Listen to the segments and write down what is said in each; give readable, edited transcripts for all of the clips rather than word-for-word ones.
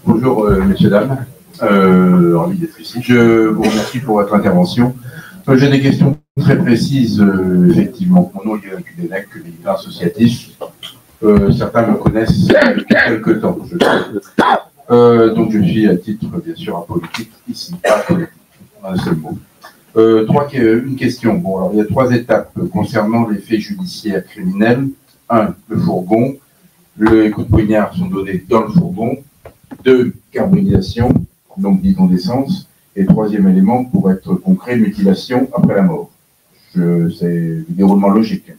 Bonjour, messieurs, dames. Ravi d'être ici. Je vous remercie pour votre intervention. J'ai des questions très précises, effectivement. Mon nom est Guillaume Kudenek, militant associatif. Certains me connaissent depuis quelques temps. Donc je suis à titre, bien sûr, apolitique, ici, pas politique, un seul mot. Une question. Bon, alors il y a 3 étapes concernant les faits judiciaires criminels. 1, le fourgon. Les coups de poignard sont donnés dans le fourgon. 2, carbonisation, donc bidon d'essence. Et 3e élément, pour être concret, mutilation après la mort. C'est le déroulement logique.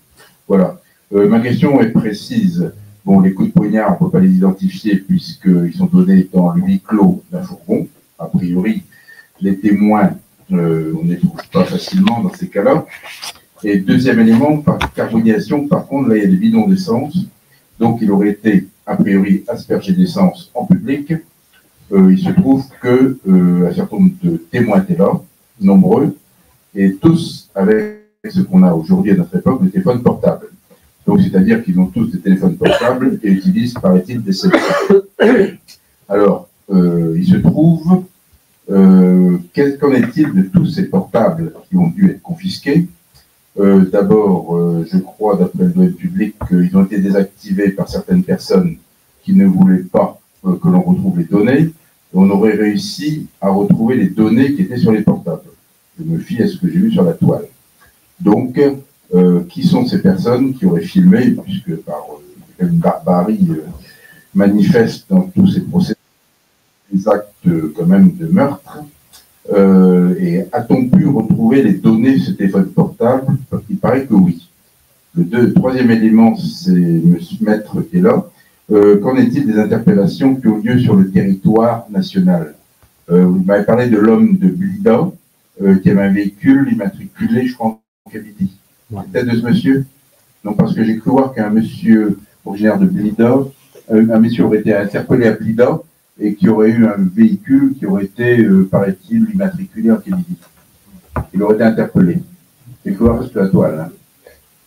Voilà. Ma question est précise. Bon, les coups de poignard, on ne peut pas les identifier puisqu'ils sont donnés dans le huis clos d'un fourgon. A priori, les témoins, on ne les trouve pas facilement dans ces cas-là. Et 2e élément, par carbonisation, par contre, là, il y a des bidons d'essence. Donc, il aurait été, a priori, aspergé d'essence en public. Il se trouve que un certain nombre de témoins étaient là, nombreux, et tous avec ce qu'on a aujourd'hui à notre époque, des téléphones portables. Donc, c'est-à-dire qu'ils ont tous des téléphones portables et utilisent, paraît-il, des cellulaires. Alors, il se trouve, qu'en est-il de tous ces portables qui ont dû être confisqués? D'abord, je crois, d'après le domaine public, qu'ils ont été désactivés par certaines personnes qui ne voulaient pas que l'on retrouve les données. Et on aurait réussi à retrouver les données qui étaient sur les portables. Je me fie à ce que j'ai vu sur la toile. Donc, qui sont ces personnes qui auraient filmé, puisque par une barbarie manifeste dans tous ces procès, des actes quand même de meurtre. Et a-t-on pu retrouver les données de ce téléphone portable? Il paraît que oui. Le 3e élément, c'est M. Maître qui est là. Qu'en est-il des interpellations qui ont lieu sur le territoire national? Vous m'avez parlé de l'homme de Blida, qui avait un véhicule immatriculé, je crois, en Kabylie. Peut-être de ce monsieur? Non, parce que j'ai cru voir qu'un monsieur originaire de Blida, un monsieur aurait été interpellé à Blida, et qui aurait eu un véhicule qui aurait été, paraît-il, immatriculé en Kabylie. Il aurait été interpellé. Il faut voir sur la toile. Hein.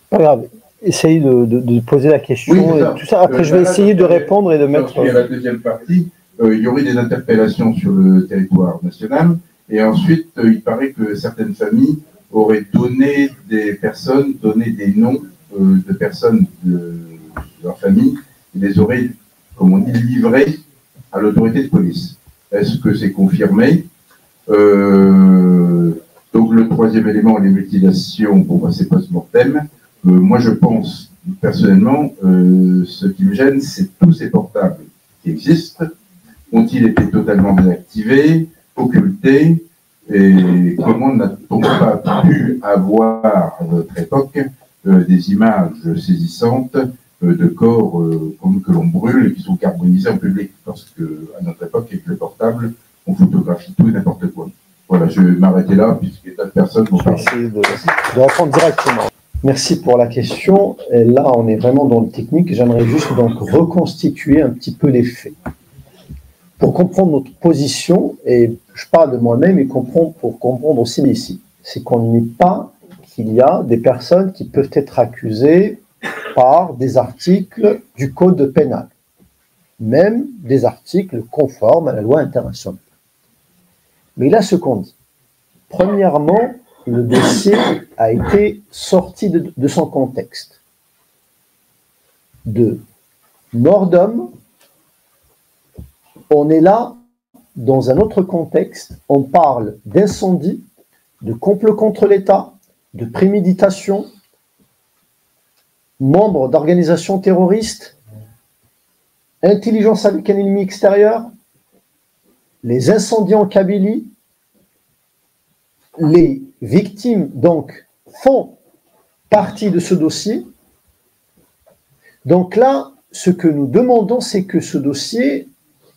Pas grave. Essayez de poser la question oui, et tout ça. Après, je vais essayer de répondre et de mettre... Il y a la 2e partie. Il y aurait des interpellations sur le territoire national. Et ensuite, il paraît que certaines familles auraient donné des noms de personnes de leur famille, et les auraient, comme on dit, livrés à l'autorité de police. Est-ce que c'est confirmé? Donc le 3e élément, les mutilations, bon, bah, c'est post-mortem. Moi, je pense, personnellement, ce qui me gêne, c'est tous ces portables qui existent. Ont-ils été totalement désactivés, occultés? Et comment n'a-t-on pas pu avoir, à notre époque, des images saisissantes de corps que l'on brûle et qui sont carbonisés en public, parce qu'à notre époque, avec le portable, on photographie tout et n'importe quoi. Voilà, je vais m'arrêter là, puisque tas de personnes vont parler. Je vais essayer de répondre directement. Merci pour la question. Et là, on est vraiment dans le technique. J'aimerais juste donc reconstituer un petit peu les faits. Pour comprendre notre position, et je parle de moi-même, et pour comprendre aussi ici, c'est qu'on n'est pas qu'il y a des personnes qui peuvent être accusées par des articles du Code pénal, même des articles conformes à la loi internationale. Mais là, ce qu'on dit, premièrement, le dossier a été sorti de son contexte. De mort d'homme, on est là dans un autre contexte, on parle d'incendie, de complot contre l'État, de préméditation, membres d'organisations terroristes, intelligence avec un ennemi extérieur, les incendies en Kabylie. Les victimes, donc, font partie de ce dossier. Donc là, ce que nous demandons, c'est que ce dossier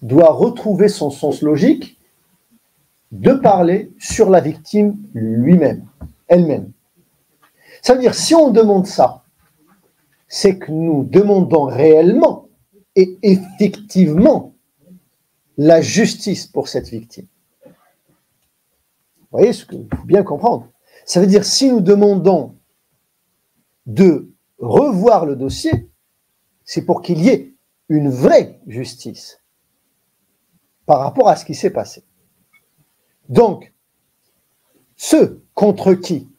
doit retrouver son sens logique de parler sur la victime elle-même. Ça veut dire, si on demande ça, c'est que nous demandons réellement et effectivement la justice pour cette victime. Vous voyez ce qu'il faut bien comprendre. Ça veut dire, si nous demandons de revoir le dossier, c'est pour qu'il y ait une vraie justice. par rapport à ce qui s'est passé. Donc, ceux contre qui,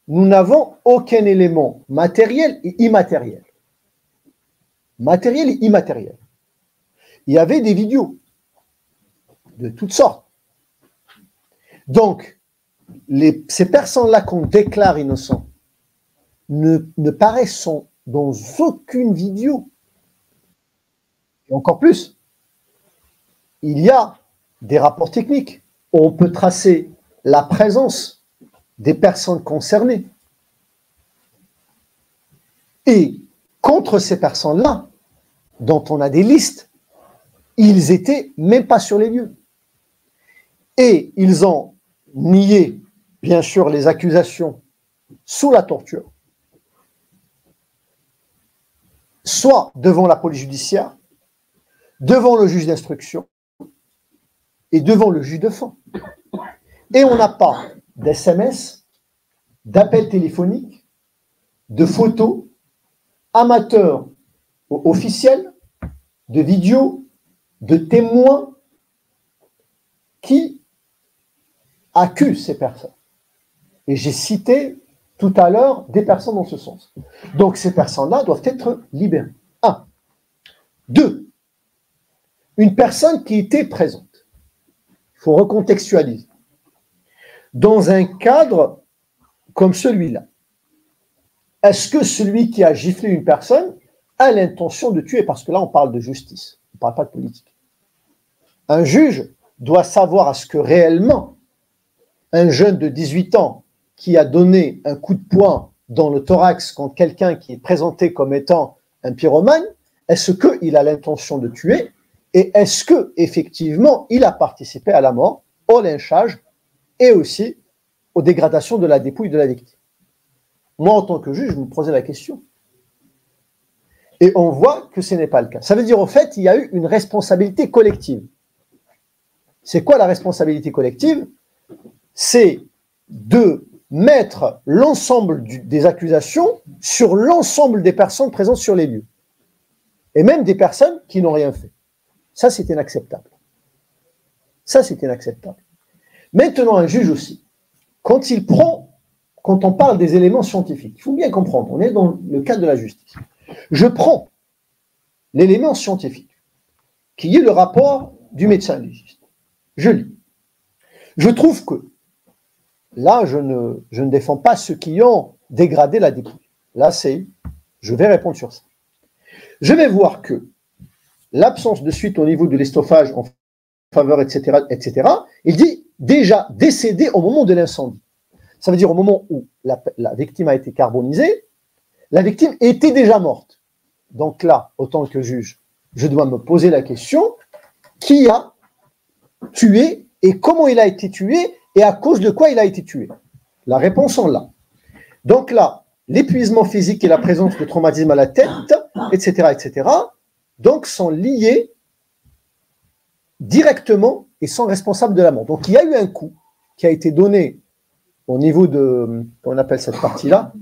nous n'avons aucun élément matériel et immatériel. Matériel et immatériel. Il y avait des vidéos de toutes sortes. Donc, ces personnes-là qu'on déclare innocents ne paraissent dans aucune vidéo. Et encore plus, il y a des rapports techniques où on peut tracer la présence des personnes concernées. Et contre ces personnes-là, dont on a des listes, ils étaient même pas sur les lieux. Et ils ont nié, bien sûr, les accusations sous la torture, soit devant la police judiciaire, devant le juge d'instruction et devant le juge de fond. Et on n'a pas d'SMS, d'appels téléphoniques, de photos, amateurs officiels, de vidéos, de témoins qui accusent ces personnes. Et j'ai cité tout à l'heure des personnes dans ce sens. Donc ces personnes-là doivent être libérées. 1. 2. Une personne qui était présente. Il faut recontextualiser. Dans un cadre comme celui-là, est-ce que celui qui a giflé une personne a l'intention de tuer? Parce que là, on parle de justice, on ne parle pas de politique. Un juge doit savoir à ce que réellement, un jeune de 18 ans qui a donné un coup de poing dans le thorax contre quelqu'un qui est présenté comme étant un pyromane, est-ce qu'il a l'intention de tuer? Et est-ce qu'effectivement, il a participé à la mort, au lynchage et aussi aux dégradations de la dépouille de la victime? Moi, en tant que juge, je me posais la question. Et on voit que ce n'est pas le cas. Ça veut dire, au fait, il y a eu une responsabilité collective. C'est quoi la responsabilité collective? C'est de mettre l'ensemble des accusations sur l'ensemble des personnes présentes sur les lieux. Et même des personnes qui n'ont rien fait. Ça, c'est inacceptable. Ça, c'est inacceptable. Maintenant, un juge aussi, quand on parle des éléments scientifiques, il faut bien comprendre, on est dans le cadre de la justice. Je prends l'élément scientifique, qui est le rapport du médecin légiste. Je lis. Je trouve que, là, je ne défends pas ceux qui ont dégradé la dépouille. Là, je vais répondre sur ça. Je vais voir que l'absence de suite au niveau de l'estophage en faveur, etc., il dit déjà décédé au moment de l'incendie. Ça veut dire au moment où la victime a été carbonisée, la victime était déjà morte. Donc là, autant que juge, je dois me poser la question, qui a tué et comment il a été tué et à cause de quoi il a été tué? La réponse en là. Donc là, l'épuisement physique et la présence de traumatisme à la tête, etc., donc sont liés directement et sont responsables de la mort. Donc il y a eu un coup qui a été donné au niveau de, on appelle cette partie-là,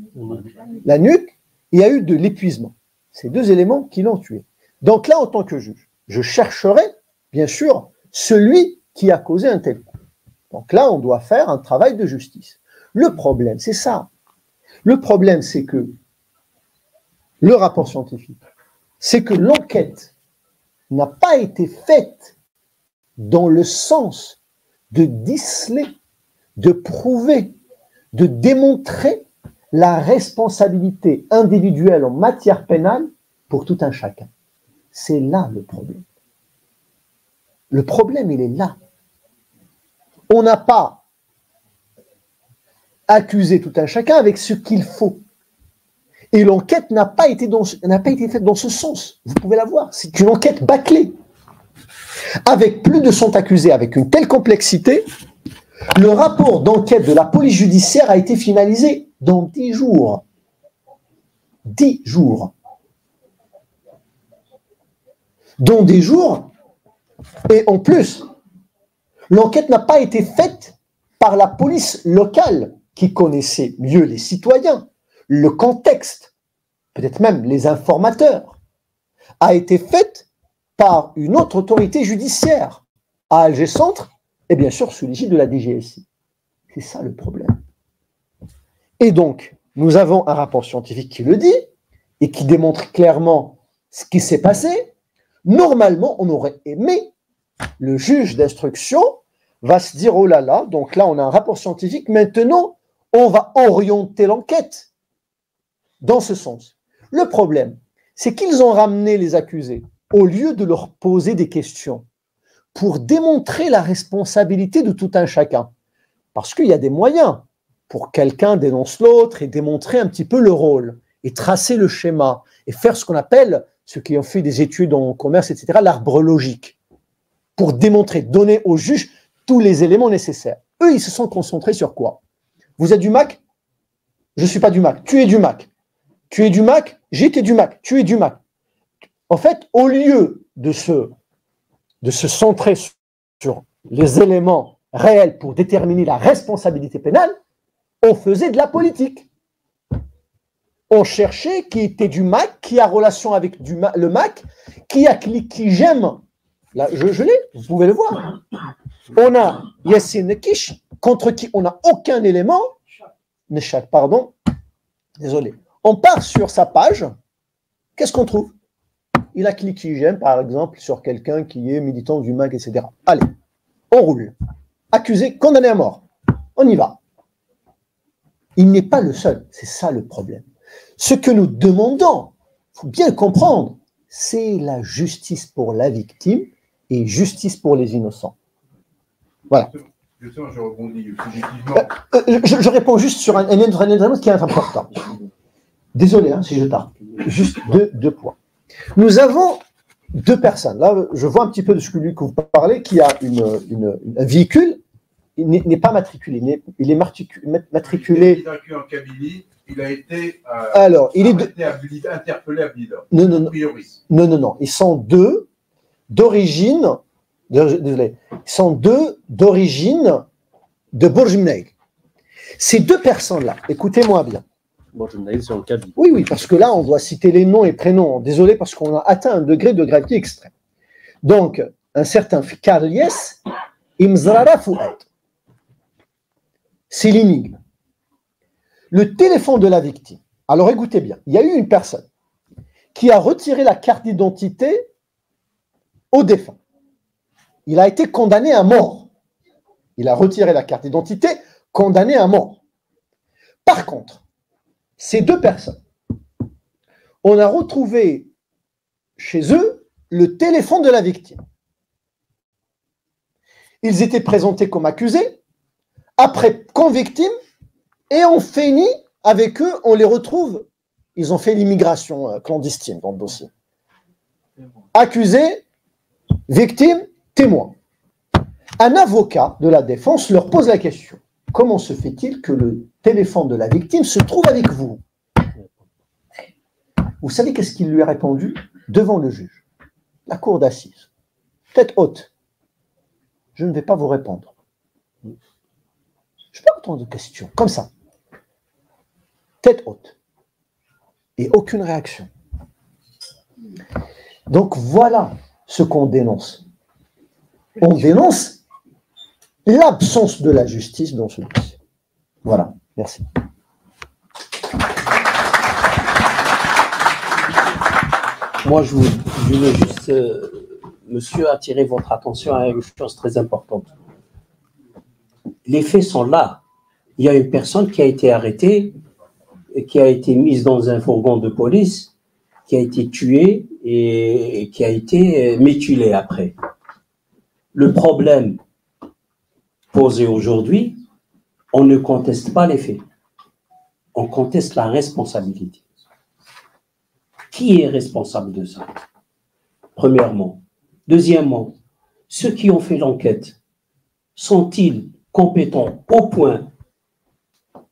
la nuque, il y a eu de l'épuisement. Ces deux éléments qui l'ont tué. Donc là, en tant que juge, je chercherai, bien sûr, celui qui a causé un tel coup. Donc là, on doit faire un travail de justice. Le problème, c'est ça. Le problème, c'est que le rapport scientifique, c'est que l'enquête n'a pas été faite dans le sens de déceler, de prouver, de démontrer la responsabilité individuelle en matière pénale pour tout un chacun. C'est là le problème. Le problème, il est là. On n'a pas accusé tout un chacun avec ce qu'il faut. Et l'enquête n'a pas été faite dans ce sens. Vous pouvez la voir. C'est une enquête bâclée. Avec plus de 100 accusés, avec une telle complexité, le rapport d'enquête de la police judiciaire a été finalisé dans 10 jours. 10 jours. Dans des jours, et en plus, l'enquête n'a pas été faite par la police locale qui connaissait mieux les citoyens, le contexte, peut-être même les informateurs, a été faite par une autre autorité judiciaire à Alger Centre et bien sûr sous l'égide de la DGSI. C'est ça le problème. Et donc, nous avons un rapport scientifique qui le dit et qui démontre clairement ce qui s'est passé. Normalement, on aurait aimé, le juge d'instruction va se dire, oh là là, donc là on a un rapport scientifique, maintenant on va orienter l'enquête dans ce sens. Le problème, c'est qu'ils ont ramené les accusés au lieu de leur poser des questions pour démontrer la responsabilité de tout un chacun. Parce qu'il y a des moyens pour quelqu'un dénonce l'autre et démontrer un petit peu le rôle et tracer le schéma et faire ce qu'on appelle, ceux qui ont fait des études en commerce, etc., l'arbre logique, pour démontrer, donner au juge tous les éléments nécessaires. Eux, ils se sont concentrés sur quoi? Vous êtes du MAC? Je ne suis pas du MAC. Tu es du MAC. Tu es du MAC? J'étais du MAC. Tu es du MAC. En fait, au lieu de se centrer sur les éléments réels pour déterminer la responsabilité pénale, on faisait de la politique. On cherchait qui était du MAC, qui a relation avec le MAC, qui j'aime. Là, je l'ai, vous pouvez le voir. On a Yassine Kish, contre qui on n'a aucun élément. Nechak, pardon. Désolé. On part sur sa page. Qu'est-ce qu'on trouve? Il a cliqué j'aime, par exemple, sur quelqu'un qui est militant du MAC, etc. Allez, on roule. Accusé, condamné à mort. On y va. Il n'est pas le seul. C'est ça le problème. Ce que nous demandons, il faut bien comprendre, c'est la justice pour la victime et justice pour les innocents. Voilà. Justement, je rebondis subjectivement. Je réponds juste sur un élément qui est important. Désolé si je tarde. Juste deux points. Nous avons deux personnes. Là, je vois un petit peu de ce que vous parlez, qui a un véhicule. Il n'est pas matriculé. Il est matriculé. Il en Kabylie. Il a été interpellé à Blida. Non. Ils sont deux d'origine. Désolé. Ils sont deux d'origine de Bourg-Mneil. Ces deux personnes-là, écoutez-moi bien. Bourg-Mneil, c'est en Kabylie. Oui, parce que là, on doit citer les noms et prénoms. Désolé, parce qu'on a atteint un degré de gravité extrême. Donc, un certain Karlies Imzrara Fouad. C'est l'énigme. Le téléphone de la victime. Alors, écoutez bien. Il y a eu une personne qui a retiré la carte d'identité au défunt. Il a été condamné à mort. Il a retiré la carte d'identité, condamné à mort. Par contre, ces deux personnes, on a retrouvé chez eux le téléphone de la victime. Ils étaient présentés comme accusés, après comme victimes, et on finit avec eux, on les retrouve, ils ont fait l'immigration clandestine dans le dossier. Accusés, victimes, témoins. Un avocat de la défense leur pose la question. Comment se fait-il que le téléphone de la victime se trouve avec vous? Vous savez qu'est-ce qu'il lui a répondu devant le juge? La cour d'assises. Tête haute. Je ne vais pas vous répondre. Je ne vais pas répondre de questions. Comme ça. Tête haute. Et aucune réaction. Donc voilà ce qu'on dénonce. On dénonce l'absence de la justice dans ce dossier. Voilà, merci. Moi, je veux juste, monsieur, attirer votre attention à une chose très importante. Les faits sont là. Il y a une personne qui a été arrêtée, qui a été mise dans un fourgon de police, qui a été tuée et qui a été mutilée après. Le problème posé aujourd'hui, on ne conteste pas les faits. On conteste la responsabilité. Qui est responsable de ça? Premièrement. Deuxièmement, ceux qui ont fait l'enquête, sont-ils compétents au point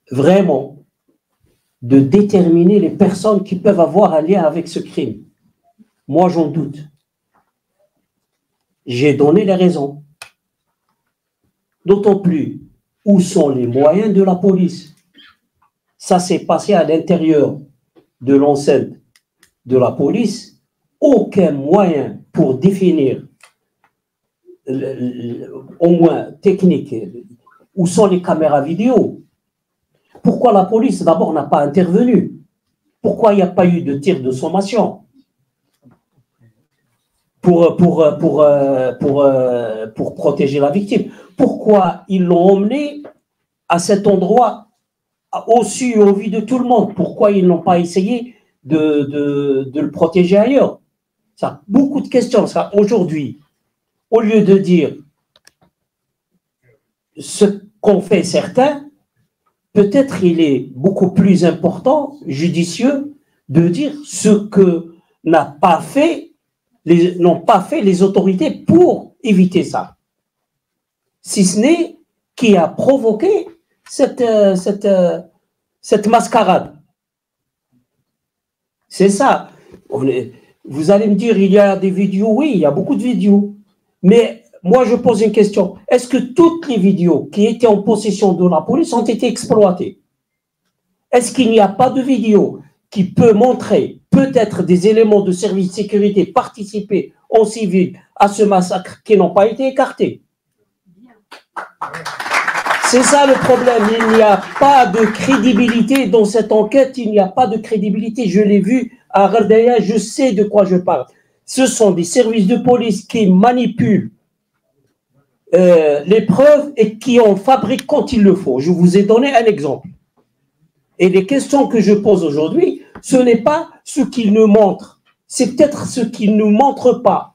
vraiment de déterminer les personnes qui peuvent avoir un lien avec ce crime? Moi, j'en doute. J'ai donné les raisons. D'autant plus, où sont les moyens de la police? Ça s'est passé à l'intérieur de l'enceinte de la police. Aucun moyen pour définir, au moins technique, où sont les caméras vidéo. Pourquoi la police, d'abord, n'a pas intervenu? Pourquoi il n'y a pas eu de tir de sommation pour protéger la victime? Pourquoi ils l'ont emmené à cet endroit, au su et au vu de tout le monde? Pourquoi ils n'ont pas essayé de le protéger ailleurs? Ça, beaucoup de questions. Aujourd'hui, au lieu de dire ce qu'ont fait certains, peut-être il est beaucoup plus important, judicieux, de dire ce que n'ont pas fait les autorités pour éviter ça. Si ce n'est qui a provoqué cette mascarade. C'est ça. Vous allez me dire, il y a des vidéos. Oui, il y a beaucoup de vidéos. Mais moi, je pose une question. Est-ce que toutes les vidéos qui étaient en possession de la police ont été exploitées? Est-ce qu'il n'y a pas de vidéo qui peut montrer peut-être des éléments de service de sécurité participer en civil à ce massacre qui n'ont pas été écartés? C'est ça le problème. Il n'y a pas de crédibilité dans cette enquête. Il n'y a pas de crédibilité. Je l'ai vu à Ghardaya, je sais de quoi je parle. Ce sont des services de police qui manipulent les preuves et qui en fabriquent quand il le faut. Je vous ai donné un exemple. Et les questions que je pose aujourd'hui, ce n'est pas ce qu'ils nous montrent, c'est peut-être ce qu'ils ne nous montrent pas.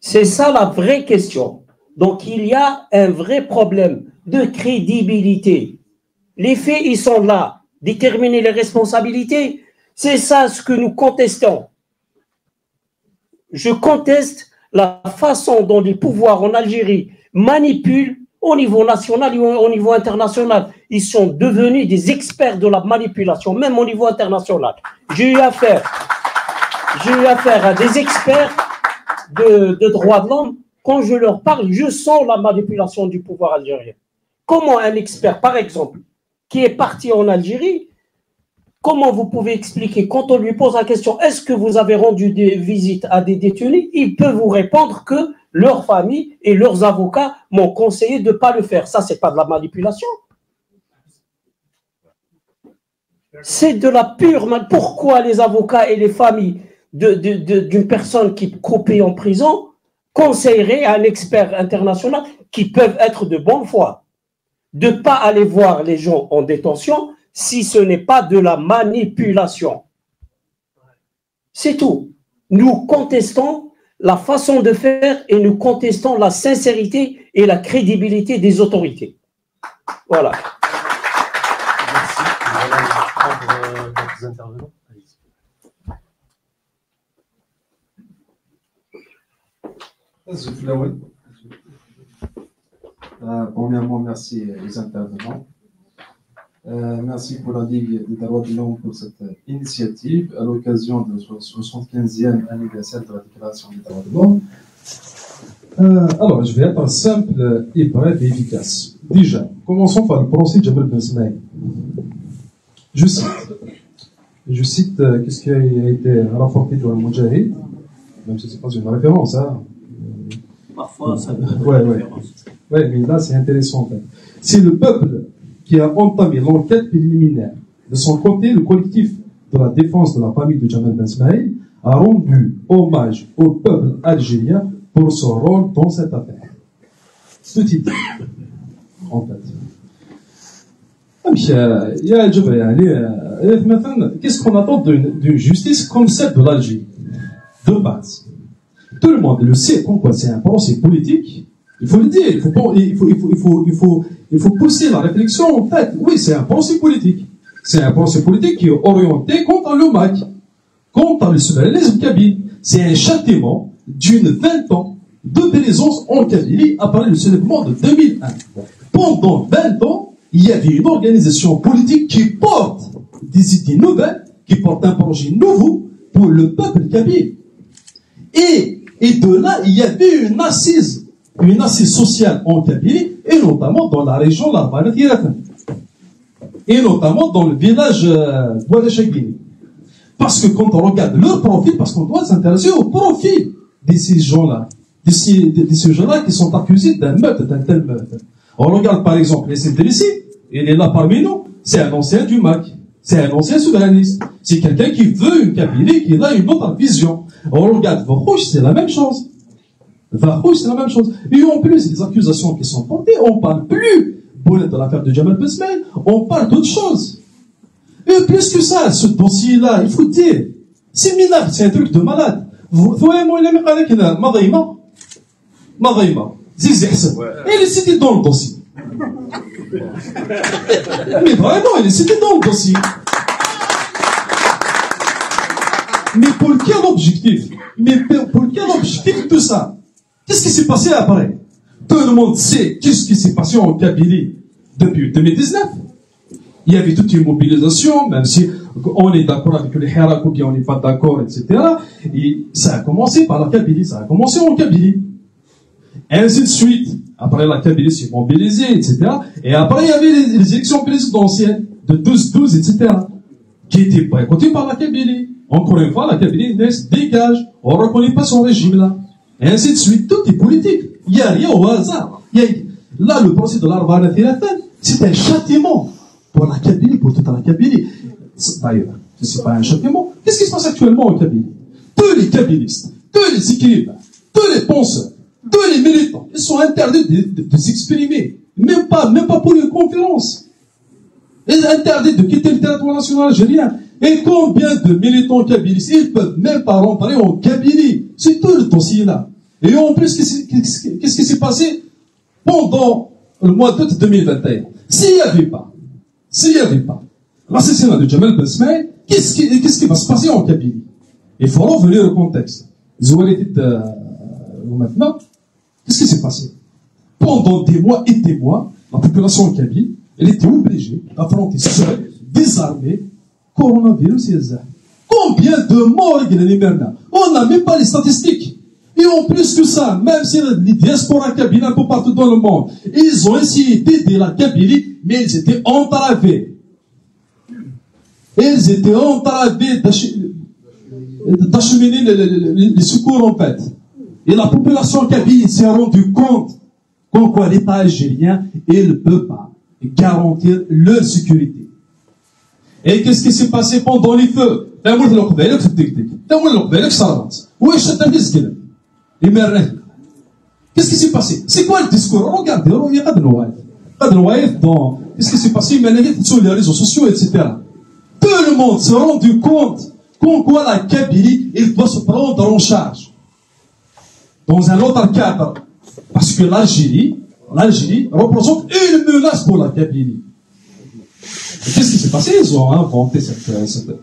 C'est ça la vraie question. Donc il y a un vrai problème de crédibilité. Les faits, ils sont là. Déterminer les responsabilités, c'est ça ce que nous contestons. Je conteste la façon dont les pouvoirs en Algérie manipulent au niveau national et au niveau international. Ils sont devenus des experts de la manipulation, même au niveau international. J'ai eu affaire à des experts de droits de l'homme. Quand je leur parle, je sens la manipulation du pouvoir algérien. Comment un expert, par exemple, qui est parti en Algérie, comment vous pouvez expliquer, quand on lui pose la question, est-ce que vous avez rendu des visites à des détenus, il peut vous répondre que leur famille et leurs avocats m'ont conseillé de ne pas le faire. Ça, c'est pas de la manipulation. C'est de la pure manipulation. Pourquoi les avocats et les familles d'une personne qui est coupée en prison conseilleraient à un expert international qui peuvent être de bonne foi de ne pas aller voir les gens en détention si ce n'est pas de la manipulation. C'est tout. Nous contestons la façon de faire et nous contestons la sincérité et la crédibilité des autorités. Voilà. Merci. Voilà, prendre d'autres intervenants. Premièrement, merci les intervenants. Merci pour la Ligue des droits de l'homme pour cette initiative à l'occasion de 75e anniversaire de la Déclaration des droits de l'homme. Alors, je vais être simple et bref et efficace. Déjà, commençons par le procès de Jamal Ben Smaïl. Je cite qu'est-ce qui a été rapporté dans le Moudjahid, même si ce n'est pas une référence. Hein. Parfois, ça donne une référence. Ouais, mais là, c'est intéressant. En fait. C'est le peuple qui a entamé l'enquête préliminaire. De son côté, le collectif de la défense de la famille de Jamal Ben Smaïl a rendu hommage au peuple algérien pour son rôle dans cette affaire. Ce titre, en fait. Qu'est-ce qu'on attend d'une justice comme celle de l'Algérie? De base. Tout le monde le sait, pourquoi c'est un procès politique. Il faut le dire, il faut pousser la réflexion en fait. Oui, c'est un procès politique. C'est un procès politique qui est orienté contre le MAC, contre le souverainisme kabyle. C'est un châtiment d'une 20 ans de présence en Kabylie après le soulèvement de 2001. Pendant 20 ans, il y avait une organisation politique qui porte des idées nouvelles, qui porte un projet nouveau pour le peuple kabyle. Et de là, il y avait une assise sociale en Kabylie, et notamment dans la région d'Arbanat-Yirafan, et notamment dans le village d'Ouadachagini. Parce que quand on regarde leur profil, parce qu'on doit s'intéresser au profil de ces gens-là, de ces gens-là qui sont accusés d'un meurtre, d'un tel meurtre. On regarde par exemple les Idrissi, il est là parmi nous, c'est un ancien du MAC, c'est un ancien souverainiste, c'est quelqu'un qui veut une Kabylie, qui a une autre vision. On regarde Varrouche, c'est la même chose. Varrouche, c'est la même chose. Et en plus, les accusations qui sont portées, on ne parle plus de l'affaire de Jamal Besmel, on parle d'autre chose. Et plus que ça, ce dossier-là, il faut dire, c'est minable, c'est un truc de malade. Vous voyez, moi, il a mis avec Madaïma, Zizi Hassan. Il est cité dans le dossier. Mais vraiment, il est cité dans le dossier. Mais pour quel objectif? Pour quel objectif tout ça? Qu'est-ce qui s'est passé après? Tout le monde sait qu'est-ce qui s'est passé en Kabylie depuis 2019. Il y avait toute une mobilisation, même si on est d'accord avec les Hirak ou bien on n'est pas d'accord, etc. Et ça a commencé par la Kabylie, ça a commencé en Kabylie. Et ainsi de suite. Après, la Kabylie s'est mobilisée, etc. Et après, il y avait les élections présidentielles de 12-12, etc. qui étaient boycottées par la Kabylie. Encore une fois, la Kabylie se dégage. On ne reconnaît pas son régime-là. Et ainsi de suite. Tout est politique. Il n'y a rien au hasard. Là, le procès de l'Arbana Thilatan, c'est un châtiment pour la Kabylie, pour toute la Kabylie. D'ailleurs, ce n'est pas un châtiment. Qu'est-ce qui se passe actuellement en Kabylie? Tous les kabylistes, tous les écrivains, tous les penseurs, tous les militants, ils sont interdits de s'exprimer. Même pas pour une conférence. Ils sont interdits de quitter le territoire national algérien. Et combien de militants kabylistes, ils peuvent même pas rentrer en Kabylie. C'est tout le dossier là. Et en plus, qu'est-ce qui s'est passé pendant le mois d'août 2021? S'il n'y avait pas l'assassinat de Jamal Besmel, qu'est-ce qui va se passer en Kabylie? Il faut revenir au contexte. Maintenant, qu'est-ce qui s'est passé? Pendant des mois et des mois, la population kabyle, elle était obligée d'affronter seule, désarmée, coronavirus et ça. Combien de morts il y a les merna? On n'a même pas les statistiques. Et en plus que ça, même si les diasporas kabyles un peu partout dans le monde, ils ont essayé d'aider la Kabylie, mais ils étaient entravés. Ils étaient entravés d'acheminer les secours en fait. Et la population kabyle s'est rendue compte qu'en quoi l'État algérien, il ne peut pas garantir leur sécurité. Et qu'est-ce qui s'est passé pendant les feux? Qu'est-ce qui s'est passé? C'est quoi le discours? Regardez, qu'est-ce qui s'est passé sur les réseaux sociaux, etc. Tout le monde s'est rendu compte qu'en quoi la Kabylie, il doit se prendre en charge. Dans un autre cadre. Parce que l'Algérie représente une menace pour la Kabylie. Qu'est-ce qui s'est passé? Ils ont inventé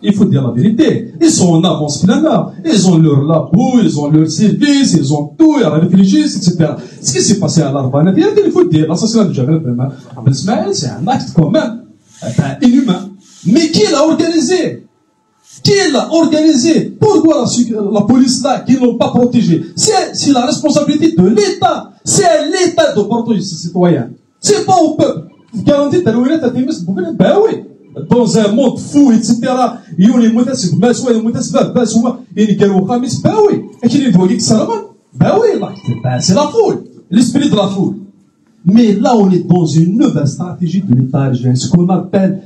il faut dire la vérité. Ils sont en avance planeur. Ils ont leur labo, ils ont leur service, ils ont tout, ils ont réfléchi, etc. Ce qui s'est passé à l'Arbana, il faut dire, l'assassinat de Jamal Besmel, c'est un acte quand même inhumain. Mais qui l'a organisé? Qui l'a organisé? Pourquoi la police là, qui n'ont pas protégé? C'est la responsabilité de l'État. C'est à l'État de protéger ses citoyens. C'est pas au peuple. Vous garantissez que ben oui. Dans un monde fou, etc. Il y a les moutesses, ben oui. Et qu'il y a des ben oui, c'est la foule. L'esprit de la foule. Mais là, on est dans une nouvelle stratégie de l'État algérien, ce qu'on appelle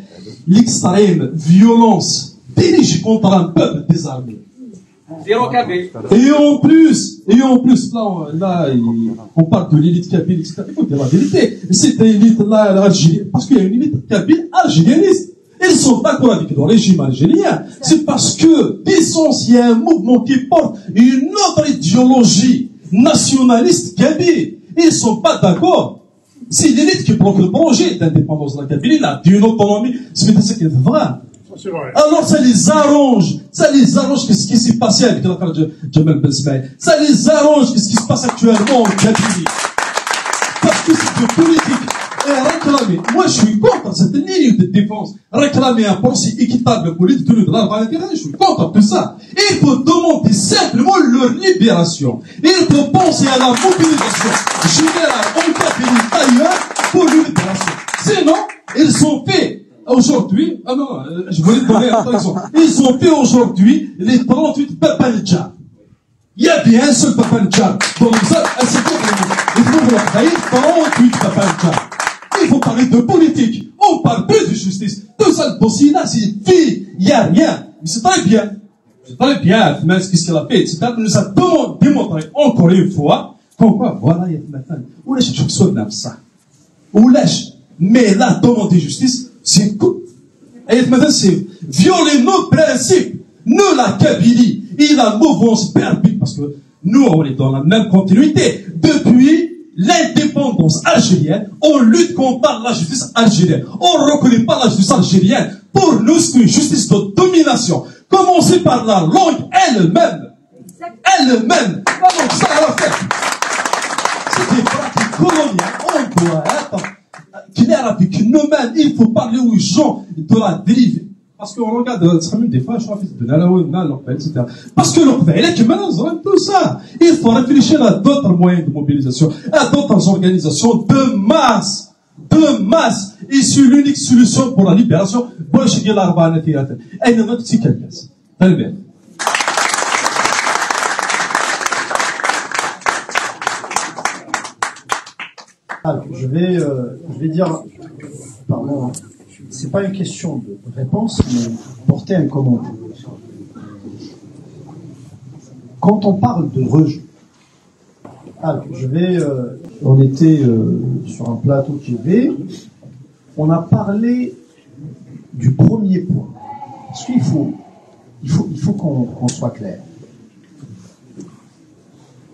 l'extrême violence dirigée contre un peuple désarmé. Et en plus, là, on parle de l'élite kabyle, etc. Il faut dire la vérité. Cette élite-là, l'Algérie, parce qu'il y a une élite kabyle algérianiste. Ils sont d'accord avec le régime algérien. C'est parce que, d'essence, il y a un mouvement qui porte une autre idéologie nationaliste kabyle. Ils sont pas d'accord. C'est l'élite qui bloque le projet d'indépendance de la Kabylie, là, d'une autonomie. C'est ce qui est vrai. Alors ça les arrange, qu'est-ce qui s'est passé avec l'affaire de Jamal Besmel, ça les arrange, qu'est-ce qui se passe actuellement en Kabylie. Parce que c'est de politique. Et réclamer, moi je suis contre cette ligne de défense, réclamer un procès équitable pour les détenus de l'Arbana, je suis contre tout ça. Il faut demander simplement leur libération. Il faut penser à la mobilisation générale en Kabylie ailleurs pour leur libération. Sinon, ils sont faits aujourd'hui, ah non, je voulais te donner un autre exemple. Ils ont fait aujourd'hui les 38 Papa Ndjar. Il y a bien un seul Papa Ndjar. Donc ça, c'est quoi il faut vous créer 38 Papa Ndjar. Il faut parler de politique. On parle plus de justice. Tout ça, le dossier là, c'est fait. Il n'y a rien. Mais c'est très bien. C'est très bien, qu'est-ce qu'il a fait, etc. Il nous a démontré encore une fois qu'on quoi, voilà, il y a maintenant. Où est-ce que tu reçois ça? Où est-ce? Mais la demande de justice, c'est cool. Et maintenant, c'est violer nos principes. Nous, la Kabylie, et la mouvance perpétue, parce que nous, on est dans la même continuité. Depuis l'indépendance algérienne, on lutte contre la justice algérienne. On ne reconnaît pas la justice algérienne. Pour nous, c'est une justice de domination. Commencez par la langue elle-même. Elle-même. La langue, ça l'a fait. C'est des pratiques coloniales. On doit être clair avec nous-mêmes. Il faut parler aux gens de la dérive. Parce qu'on regarde, des fois, je crois que c'est etc. Parce que l'Okbel est que maintenant, tout ça. Il faut réfléchir à d'autres moyens de mobilisation, à d'autres organisations de masse. De masse. Et c'est l'unique solution pour la libération. Bon, je dis l'arba, et nous, c'est quelqu'un. Très bien. Je vais dire, pardon, c'est pas une question de réponse, mais porter un commentaire. Quand on parle de rejet, on était sur un plateau TV, on a parlé du premier point. Parce qu'il faut qu'on soit clair.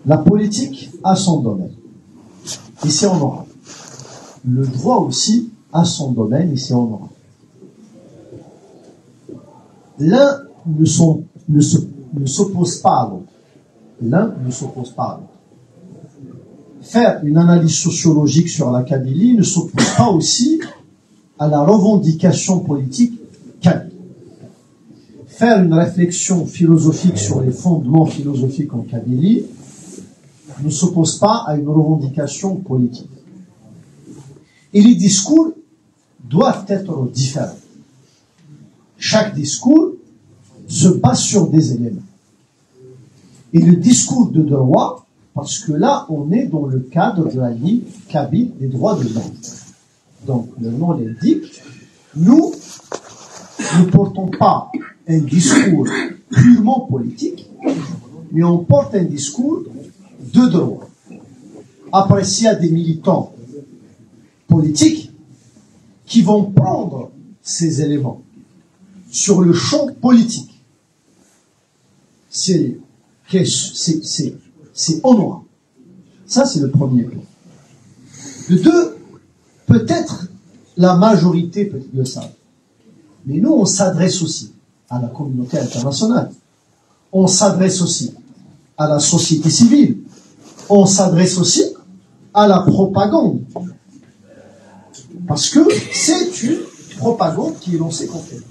La politique a son domaine. Ici on aura. Le droit aussi a son domaine, ici on aura. L'un ne s'oppose pas à l'autre. L'un ne s'oppose pas à l'autre. Faire une analyse sociologique sur la Kabylie ne s'oppose pas aussi à la revendication politique kabyle. Faire une réflexion philosophique sur les fondements philosophiques en Kabylie ne s'oppose pas à une revendication politique. Et les discours doivent être différents. Chaque discours se base sur des éléments. Et le discours de droit, parce que là, on est dans le cadre de la Ligue kabyle des droits de l'homme. Donc, le nom l'indique, nous ne portons pas un discours purement politique, mais on porte un discours de droit. Après, s'il y a des militants politiques qui vont prendre ces éléments sur le champ politique, c'est honorable. Ça, c'est le premier point. Le deux, peut-être la majorité peut le savent. Mais nous, on s'adresse aussi à la communauté internationale. On s'adresse aussi à la société civile. On s'adresse aussi à la propagande. Parce que c'est une propagande qui est lancée contre nous.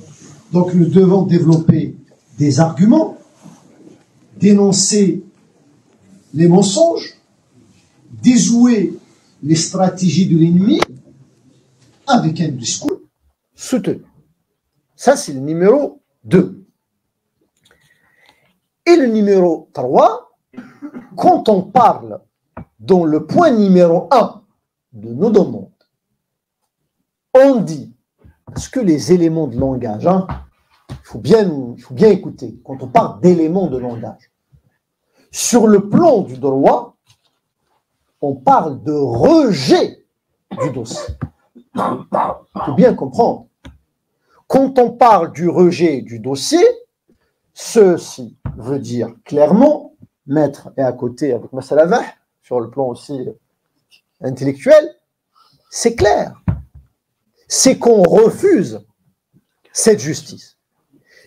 Donc nous devons développer des arguments, dénoncer les mensonges, déjouer les stratégies de l'ennemi avec un discours soutenu. Ça, c'est le numéro 2. Et le numéro 3, quand on parle dans le point numéro 1 de nos demandes, on dit, parce que les éléments de langage, il faut bien écouter, quand on parle d'éléments de langage, sur le plan du droit, on parle de rejet du dossier. Il faut bien comprendre. Quand on parle du rejet du dossier, ceci veut dire clairement, Maître est à côté avec Massalavah, sur le plan aussi intellectuel, c'est clair. C'est qu'on refuse cette justice.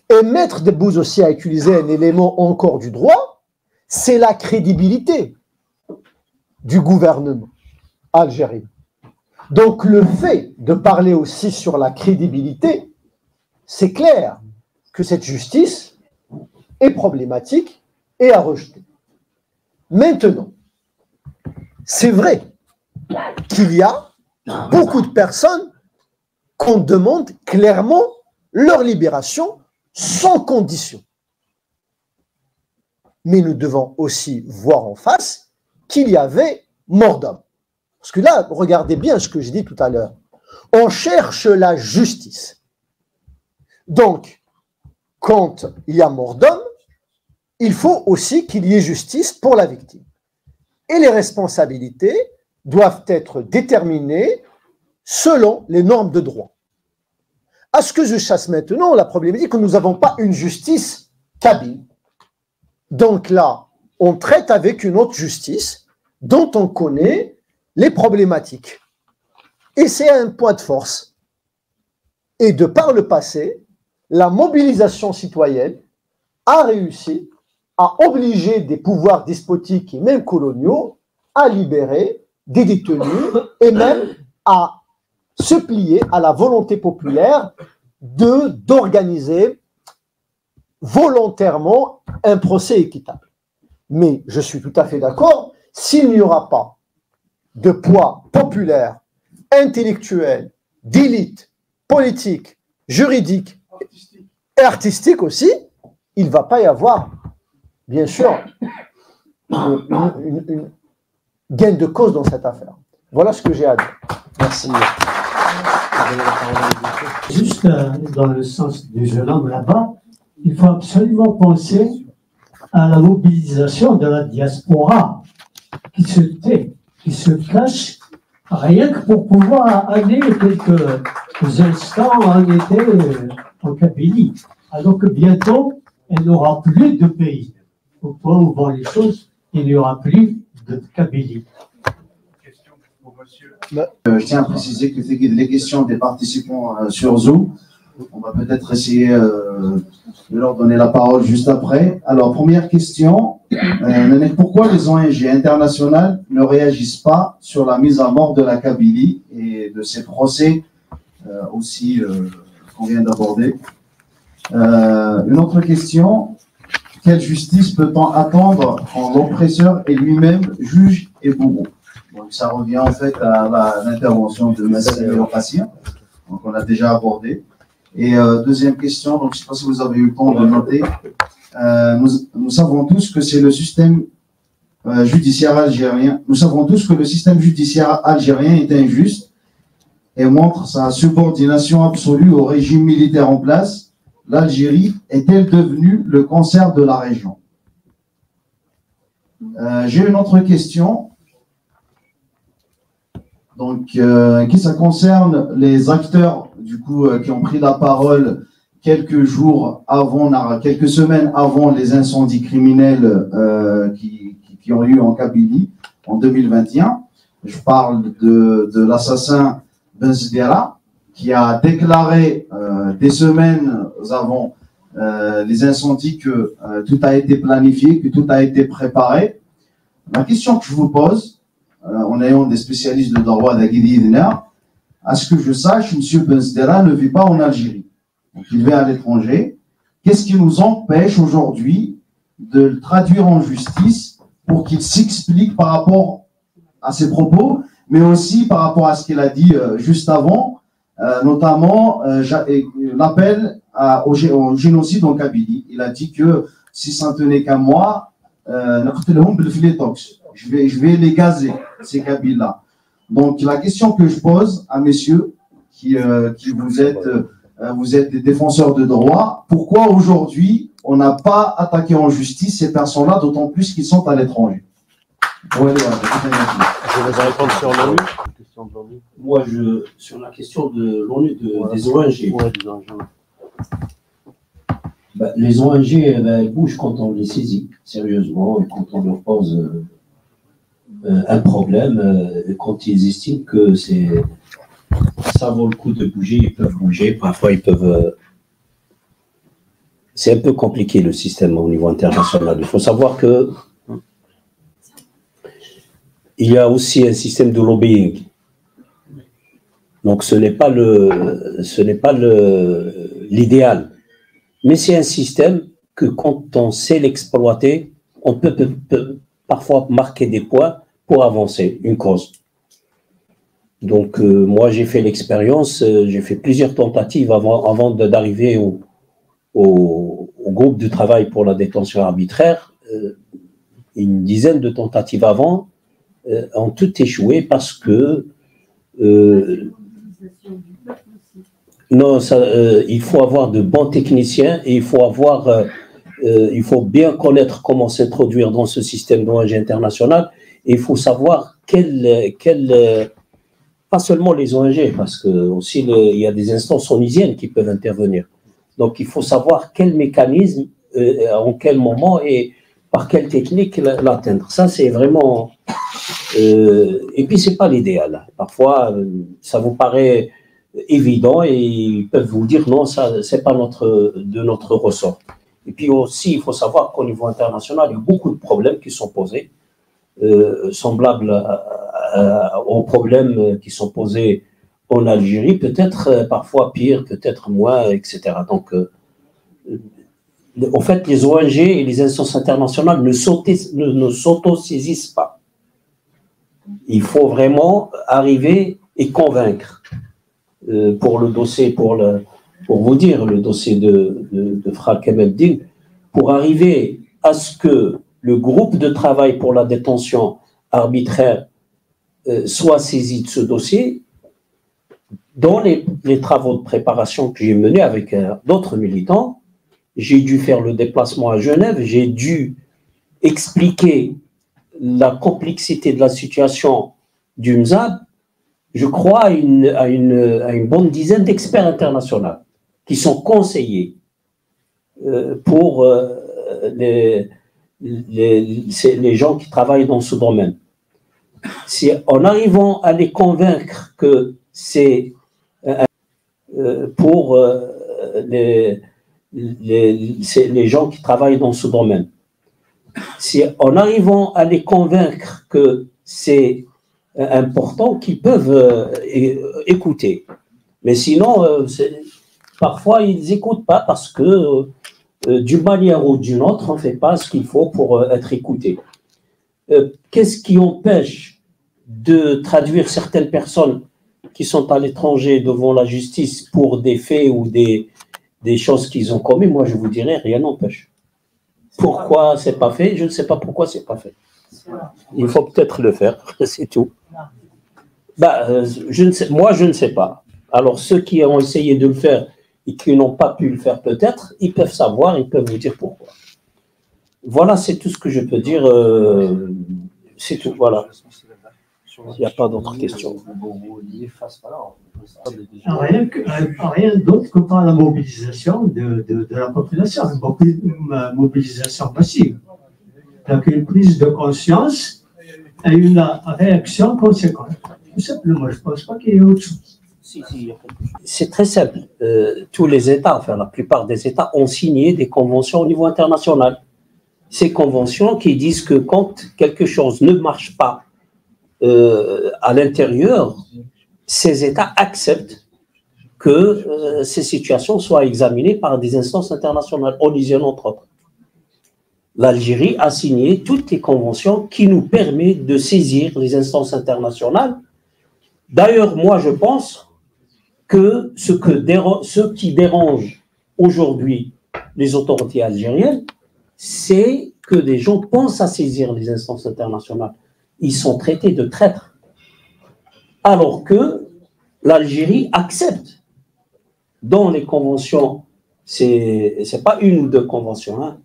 Et Maître Debbouze aussi a utilisé un élément encore du droit, c'est la crédibilité du gouvernement algérien. Donc le fait de parler aussi sur la crédibilité, c'est clair que cette justice est problématique et à rejeter. Maintenant, c'est vrai qu'il y a beaucoup de personnes qu'on demande clairement leur libération sans condition. Mais nous devons aussi voir en face qu'il y avait mort d'homme. Parce que là, regardez bien ce que j'ai dit tout à l'heure. On cherche la justice. Donc, quand il y a mort d'homme, il faut aussi qu'il y ait justice pour la victime. Et les responsabilités doivent être déterminées selon les normes de droit. À ce que je chasse maintenant, la problématique que nous n'avons pas une justice kabyle. Donc là, on traite avec une autre justice dont on connaît les problématiques. Et c'est un point de force. Et de par le passé, la mobilisation citoyenne a réussi à obliger des pouvoirs despotiques et même coloniaux à libérer des détenus et même à se plier à la volonté populaire d'organiser volontairement un procès équitable. Mais je suis tout à fait d'accord, s'il n'y aura pas de poids populaire, intellectuel, d'élite, politique, juridique et artistique aussi, il ne va pas y avoir, bien sûr, une gain de cause dans cette affaire. Voilà ce que j'ai à dire. Merci. Juste dans le sens du jeune homme là-bas, il faut absolument penser à la mobilisation de la diaspora qui se tait, qui se cache, rien que pour pouvoir aller quelques instants en été en Kabylie. Alors que bientôt, elle n'aura plus de pays. Au point où vont les choses, il n'y aura plus de Kabylie. Je tiens à préciser que les questions des participants sur Zoom, on va peut-être essayer de leur donner la parole juste après. Alors, première question, pourquoi les ONG internationales ne réagissent pas sur la mise à mort de la Kabylie et de ces procès aussi qu'on vient d'aborder? Une autre question, quelle justice peut-on attendre quand l'oppresseur est lui-même juge et bourreau? Donc, ça revient en fait à l'intervention de Massé Patient, donc on a déjà abordé. Et deuxième question, donc je ne sais pas si vous avez eu le temps de noter, nous savons tous que c'est le système judiciaire algérien, nous savons tous que le système judiciaire algérien est injuste et montre sa subordination absolue au régime militaire en place. L'Algérie est-elle devenue le cancer de la région? J'ai une autre question. Donc, qui ça concerne les acteurs du coup qui ont pris la parole quelques jours avant, quelques semaines avant les incendies criminels qui ont eu en Kabylie en 2021. Je parle de l'assassin Ben Zdera qui a déclaré des semaines avant les incendies que tout a été planifié, que tout a été préparé. La question que je vous pose, en ayant des spécialistes de droit d'Aguidi, à ce que je sache, M. Ben Zdera ne vit pas en Algérie. Donc, il vit à l'étranger. Qu'est-ce qui nous empêche aujourd'hui de le traduire en justice pour qu'il s'explique par rapport à ses propos, mais aussi par rapport à ce qu'il a dit juste avant, notamment l'appel au génocide en Kabylie. Il a dit que si ça ne tenait qu'à moi, je vais les gazer, ces Kabyles-là. Donc, la question que je pose à messieurs, qui vous êtes des défenseurs de droit, pourquoi aujourd'hui on n'a pas attaqué en justice ces personnes-là, d'autant plus qu'ils sont à l'étranger? Je vais vous répondre sur l'ONU. Moi, sur la question de l'ONU, des ONG. Les ONG, elles bougent quand on les saisit, sérieusement, et quand on leur pose un problème, quand ils estiment que ça vaut le coup de bouger, ils peuvent bouger. Parfois, ils peuvent. C'est un peu compliqué le système au niveau international. Il faut savoir que il y a aussi un système de lobbying. Donc, ce n'est pas l'idéal, mais c'est un système que quand on sait l'exploiter, on peut parfois marquer des points pour avancer une cause. Donc, moi, j'ai fait l'expérience, j'ai fait plusieurs tentatives avant d'arriver au groupe de travail pour la détention arbitraire. Une dizaine de tentatives avant ont toutes échoué parce que non, il faut avoir de bons techniciens et il faut bien connaître comment s'introduire dans ce système d'ONG international. Et il faut savoir pas seulement les ONG, parce que aussi il y a des instances onisiennes qui peuvent intervenir. Donc il faut savoir quel mécanisme, en quel moment et par quelle technique l'atteindre. Ça c'est vraiment. Et puis c'est pas l'idéal. Parfois ça vous paraît évident et ils peuvent vous dire non, ça c'est pas de notre ressort. Et puis aussi il faut savoir qu'au niveau international il y a beaucoup de problèmes qui sont posés, semblables aux problèmes qui sont posés en Algérie, peut-être parfois pire, peut-être moins, etc. Donc, en fait, les ONG et les instances internationales ne s'auto-saisissent pas. Il faut vraiment arriver et convaincre. Pour le dossier, pour vous dire, le dossier de Fra Kemeldin, pour arriver à ce que le groupe de travail pour la détention arbitraire soit saisi de ce dossier, dans les travaux de préparation que j'ai menés avec d'autres militants, j'ai dû faire le déplacement à Genève, j'ai dû expliquer la complexité de la situation du MSAB, je crois, à une bonne dizaine d'experts internationaux qui sont conseillés pour les gens qui travaillent dans ce domaine. Si en arrivant à les convaincre que c'est pour les gens qui travaillent dans ce domaine, si en arrivant à les convaincre que c'est important, qu'ils peuvent écouter. Mais sinon, parfois, ils n'écoutent pas parce que d'une manière ou d'une autre, on ne fait pas ce qu'il faut pour être écouté. Qu'est-ce qui empêche de traduire certaines personnes qui sont à l'étranger devant la justice pour des faits ou des choses qu'ils ont commis? Moi, je vous dirais, rien n'empêche. Pourquoi c'est pas fait? Je ne sais pas pourquoi c'est pas fait. Il faut peut-être le faire, c'est tout. Moi, je ne sais pas. Alors, ceux qui ont essayé de le faire et qui n'ont pas pu le faire peut-être, ils peuvent savoir, ils peuvent vous dire pourquoi. Voilà, c'est tout ce que je peux dire. C'est tout, voilà. Il n'y a pas d'autres questions. Rien d'autre que par la mobilisation de la population, une mobilisation massive. Donc une prise de conscience et une réaction conséquente. Tout simplement, je ne pense pas qu'il y ait autre chose. C'est très simple. Tous les États, enfin la plupart des États, ont signé des conventions au niveau international. Ces conventions qui disent que quand quelque chose ne marche pas à l'intérieur, ces États acceptent que ces situations soient examinées par des instances internationales, onusiennes entre autres. L'Algérie a signé toutes les conventions qui nous permettent de saisir les instances internationales. D'ailleurs, moi, je pense que ce qui dérange aujourd'hui les autorités algériennes, c'est que des gens pensent à saisir les instances internationales. Ils sont traités de traîtres. Alors que l'Algérie accepte dans les conventions, c'est pas une ou deux conventions, hein,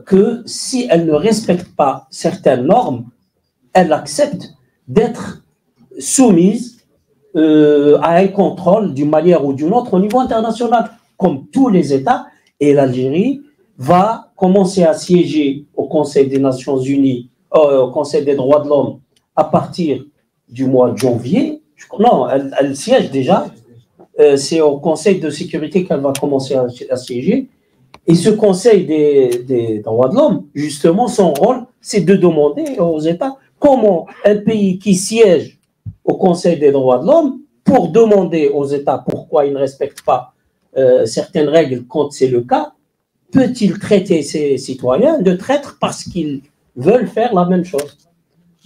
que si elle ne respecte pas certaines normes, elle accepte d'être soumise à un contrôle d'une manière ou d'une autre au niveau international, comme tous les États, et l'Algérie va commencer à siéger au Conseil des Nations Unies, au Conseil des droits de l'homme, à partir du mois de janvier. Non, elle siège déjà. C'est au Conseil de sécurité qu'elle va commencer à siéger. Et ce Conseil des droits de l'homme, justement, son rôle, c'est de demander aux États comment un pays qui siège au Conseil des droits de l'homme, pour demander aux États pourquoi ils ne respectent pas certaines règles quand c'est le cas, peut-il traiter ses citoyens de traîtres parce qu'ils veulent faire la même chose?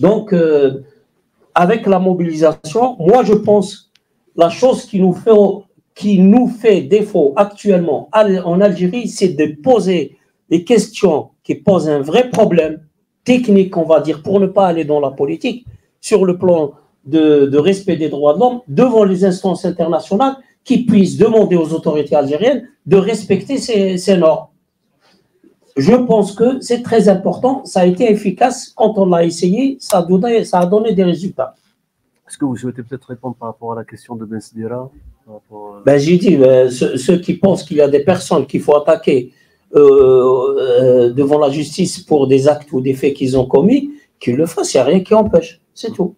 Donc, avec la mobilisation, moi je pense la chose qui nous fait défaut actuellement en Algérie, c'est de poser des questions qui posent un vrai problème technique, on va dire, pour ne pas aller dans la politique, sur le plan de respect des droits de l'homme, devant les instances internationales qui puissent demander aux autorités algériennes de respecter ces normes. Je pense que c'est très important, ça a été efficace quand on l'a essayé, ça a donné des résultats. Est-ce que vous souhaitez peut-être répondre par rapport à la question de Ben Sidira? J'ai dit, ceux qui pensent qu'il y a des personnes qu'il faut attaquer devant la justice pour des actes ou des faits qu'ils ont commis, qu'ils le fassent, il n'y a rien qui empêche, c'est tout.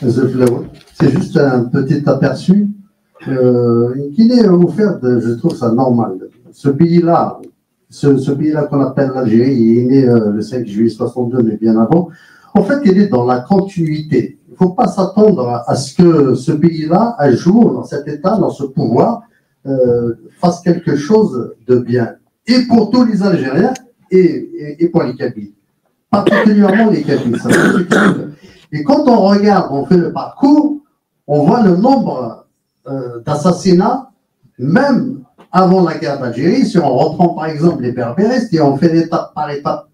C'est juste un petit aperçu qui est offert, je trouve ça normal. Ce pays-là, ce pays-là qu'on appelle l'Algérie, il est né le 5 juillet 62, mais bien avant. En fait, il est dans la continuité. Il ne faut pas s'attendre à ce que ce pays-là, un jour, dans cet état, dans ce pouvoir, fasse quelque chose de bien. Et pour tous les Algériens et pour les Kabyles. Particulièrement les Kabyles. Et quand on regarde, on fait le parcours, on voit le nombre d'assassinats, même avant la guerre d'Algérie. Si on reprend par exemple les berbéristes et on fait étape par étape,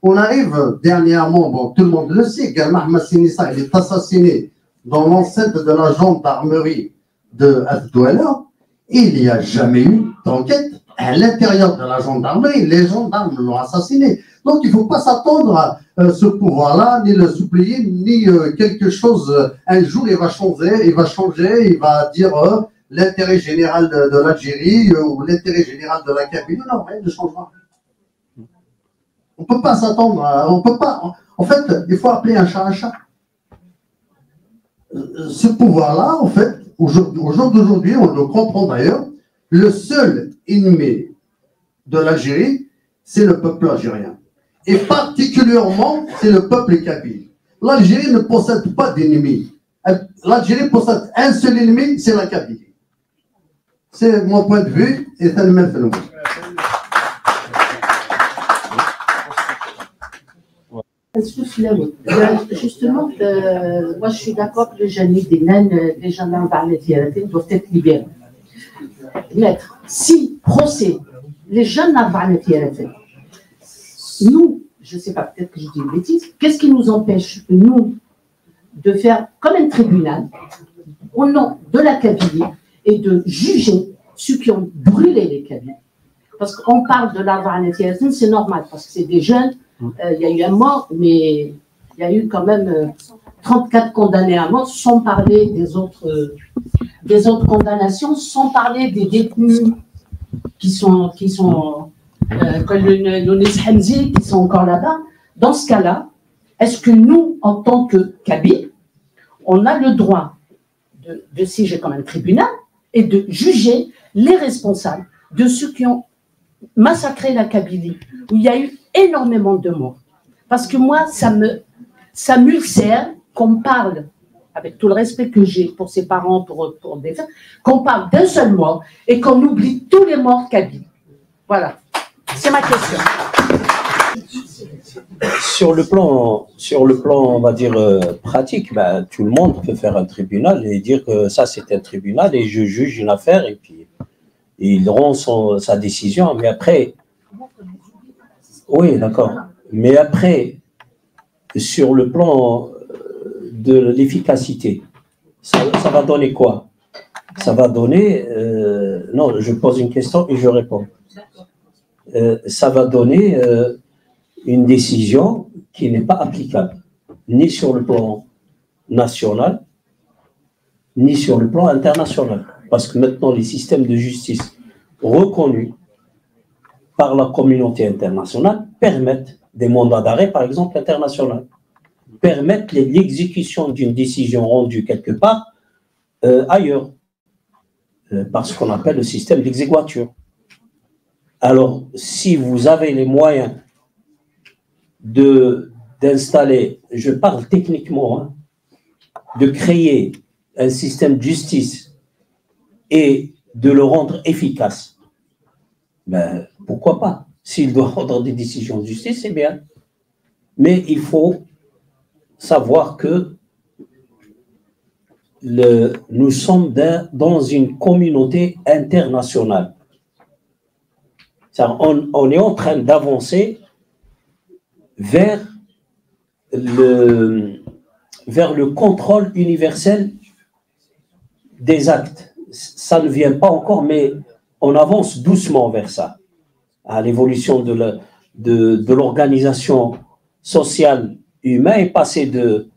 on arrive dernièrement, bon, tout le monde le sait, Galmah Massinissa, il est assassiné dans l'enceinte de la gendarmerie de Al-Douala. Il n'y a jamais eu d'enquête à l'intérieur de la gendarmerie. Les gendarmes l'ont assassiné. Donc il ne faut pas s'attendre à ce pouvoir-là, ni le supplier, ni quelque chose. Un jour, il va changer, il va dire l'intérêt général de l'Algérie ou l'intérêt général de la Kabylie. Non, rien ne changera. On ne peut pas s'attendre, on peut pas. En fait, il faut appeler un chat un chat. Ce pouvoir-là, en fait, au jour d'aujourd'hui, on le comprend d'ailleurs, le seul ennemi de l'Algérie, c'est le peuple algérien. Et particulièrement, c'est le peuple kabyle. L'Algérie ne possède pas d'ennemis. L'Algérie possède un seul ennemi, c'est la Kabylie. C'est mon point de vue, et c'est le même phénomène. Justement, moi je suis d'accord que les jeunes des naines, les gendarmes doivent être libérés. Maître, si procès, les gendarmes nous, je ne sais pas, peut-être que je dis une bêtise, qu'est-ce qui nous empêche, nous, de faire comme un tribunal au nom de la Kabylie et de juger ceux qui ont brûlé les Kabyles? Parce qu'on parle de l'arbre, c'est normal, parce que c'est des jeunes. Il y a eu un mort, mais il y a eu quand même 34 condamnés à mort, sans parler des autres condamnations, sans parler des détenus qui sont comme le Lounis Hamzi, qui sont encore là-bas. Dans ce cas-là, est-ce que nous, en tant que Kabyles, on a le droit de siéger comme un tribunal et de juger les responsables de ceux qui ont massacré la Kabylie, où il y a eu énormément de morts? Parce que moi, ça m'ulcère qu'on parle, avec tout le respect que j'ai pour ses parents, pour des femmes, qu'on parle d'un seul mort et qu'on oublie tous les morts kabyles. Voilà, c'est ma question. Sur le plan, on va dire, pratique, ben, tout le monde peut faire un tribunal et dire que ça, c'est un tribunal et je juge une affaire et puis il rend sa décision. Mais après, oui, d'accord. Mais après, sur le plan de l'efficacité, ça va donner quoi? Ça va donner, non, je pose une question et je réponds. Ça va donner une décision qui n'est pas applicable, ni sur le plan national, ni sur le plan international. Parce que maintenant, les systèmes de justice reconnus par la communauté internationale permettent des mandats d'arrêt, par exemple, internationaux, permettent l'exécution d'une décision rendue quelque part ailleurs, par ce qu'on appelle le système d'exéquatur. Alors, si vous avez les moyens d'installer, je parle techniquement, hein, de créer un système de justice et de le rendre efficace, ben, pourquoi pas? S'il doit rendre des décisions de justice, c'est bien. Mais il faut savoir que nous sommes dans une communauté internationale. On est en train d'avancer vers le contrôle universel des actes. Ça ne vient pas encore, mais on avance doucement vers ça. À l'évolution de l'organisation sociale humaine est passée de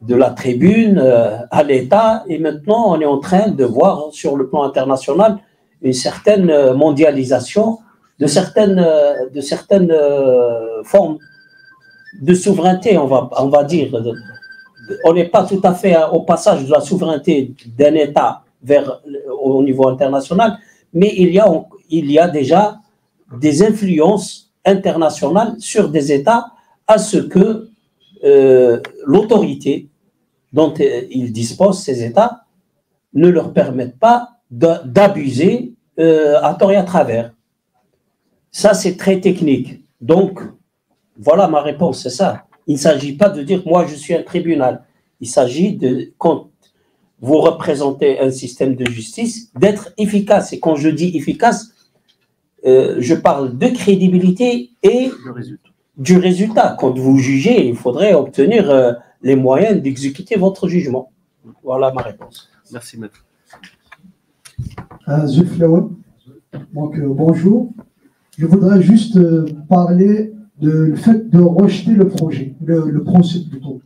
la tribune à l'État, et maintenant on est en train de voir sur le plan international une certaine mondialisation de certaines formes de souveraineté, on va dire. On n'est pas tout à fait au passage de la souveraineté d'un État au niveau international, mais il y a déjà des influences internationales sur des États à ce que l'autorité dont ils disposent, ces États, ne leur permettent pas d'abuser à tort et à travers. Ça, c'est très technique. Donc, voilà ma réponse, c'est ça. Il ne s'agit pas de dire, moi, je suis un tribunal. Il s'agit de, quand vous représentez un système de justice, d'être efficace. Et quand je dis efficace, je parle de crédibilité et du résultat. Quand vous jugez, il faudrait obtenir les moyens d'exécuter votre jugement. Voilà ma réponse. Merci, maître. Zulflaoui. Donc, bonjour. Je voudrais juste parler du fait de rejeter le projet, le procès plutôt.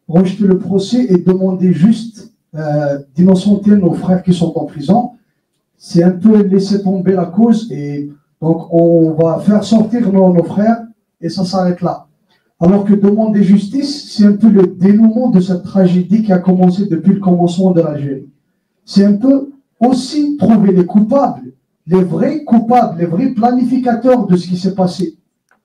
Rejeter le procès et demander juste d'innocenter nos frères qui sont en prison. C'est un peu laisser tomber la cause et donc on va faire sortir nos frères et ça s'arrête là. Alors que demander justice, c'est un peu le dénouement de cette tragédie qui a commencé depuis le commencement de l'Algérie. C'est un peu aussi trouver les coupables, les vrais coupables, les vrais planificateurs de ce qui s'est passé.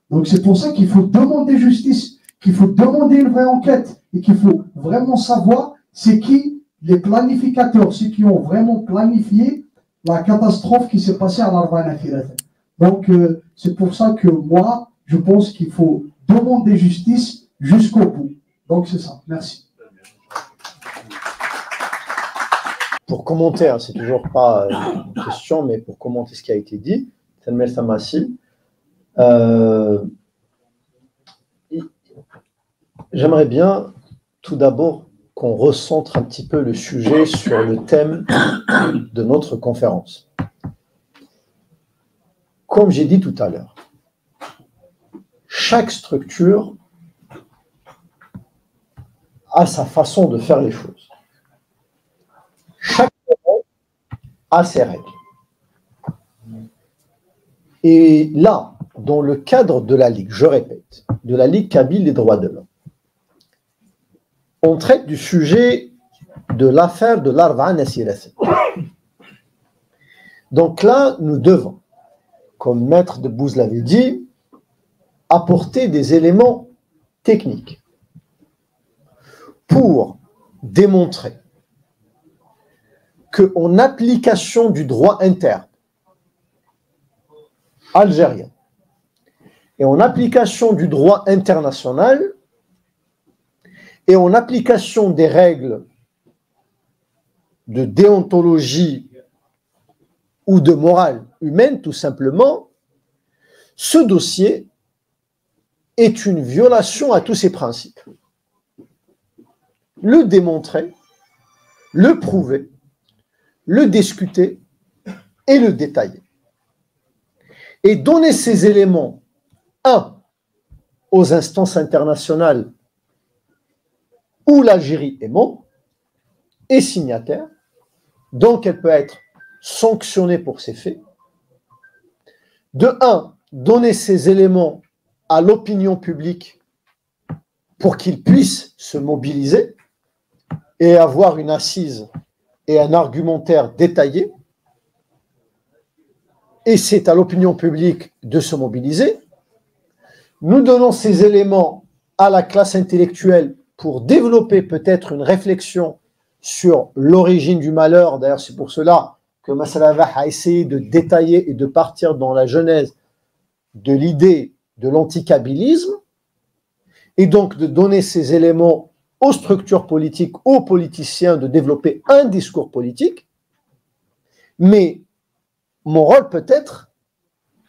Donc c'est pour ça qu'il faut demander justice, qu'il faut demander une vraie enquête et qu'il faut vraiment savoir c'est qui les planificateurs, ceux qui ont vraiment planifié la catastrophe qui s'est passée à l'Arbaïn Filaten. Donc c'est pour ça que moi, je pense qu'il faut demander justice jusqu'au bout. Donc c'est ça. Merci. Pour commenter, hein, c'est toujours pas une question, mais pour commenter ce qui a été dit, j'aimerais bien tout d'abord qu'on recentre un petit peu le sujet sur le thème de notre conférence. Comme j'ai dit tout à l'heure, chaque structure a sa façon de faire les choses. Chaque domaine a ses règles. Et là, dans le cadre de la Ligue, je répète, de la Ligue Kabyle des droits de l'homme, on traite du sujet de l'affaire de l'Arbaïn Filaten. Donc là, nous devons, comme Maître de Bouz l'avait dit, apporter des éléments techniques pour démontrer qu'en application du droit interne algérien et en application du droit international et en application des règles de déontologie ou de morale humaine, tout simplement, ce dossier est une violation à tous ces principes. Le démontrer, le prouver, le discuter et le détailler. Et donner ces éléments, aux instances internationales où l'Algérie est membre et signataire, donc elle peut être sanctionnée pour ces faits. Donner ces éléments à l'opinion publique pour qu'ils puissent se mobiliser et avoir une assise et un argumentaire détaillé. Et c'est à l'opinion publique de se mobiliser. Nous donnons ces éléments à la classe intellectuelle pour développer peut-être une réflexion sur l'origine du malheur. D'ailleurs, c'est pour cela que Massalavah a essayé de détailler et de partir dans la genèse de l'idée de l'anticabilisme, et donc de donner ces éléments aux structures politiques, aux politiciens de développer un discours politique, mais mon rôle peut-être,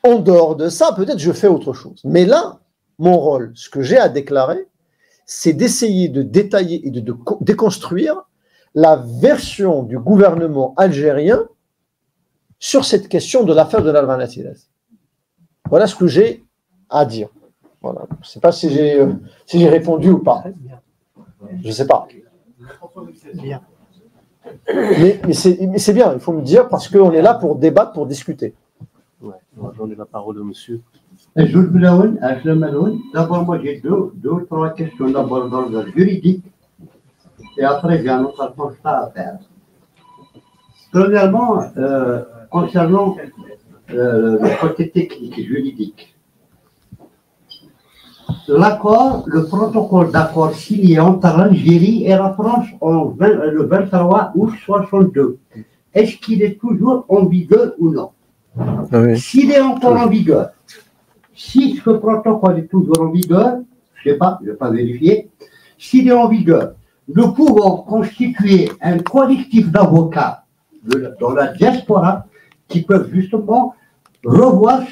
en dehors de ça, peut-être je fais autre chose. Mais là, mon rôle, ce que j'ai à déclarer, c'est d'essayer de détailler et de déconstruire la version du gouvernement algérien sur cette question de l'affaire de l'Alvan Attila. Voilà ce que j'ai à dire. Voilà. Je ne sais pas si j'ai répondu ou pas. Je ne sais pas. Mais c'est bien, il faut me dire, parce qu'on est là pour débattre, pour discuter. Ouais, on va donner la parole au monsieur. D'abord, moi j'ai deux ou trois questions d'abord d'ordre juridique et après j'ai un autre constat à faire. Premièrement, concernant le côté technique et juridique, l'accord, le protocole d'accord signé entre l'Algérie et la France le 23 août 62, est-ce qu'il est toujours en vigueur ou non? Oui. S'il est encore en vigueur, si ce protocole est toujours en vigueur, je ne sais pas, je ne vais pas vérifier, s'il est en vigueur, nous pouvons constituer un collectif d'avocats dans la diaspora qui peuvent justement revoir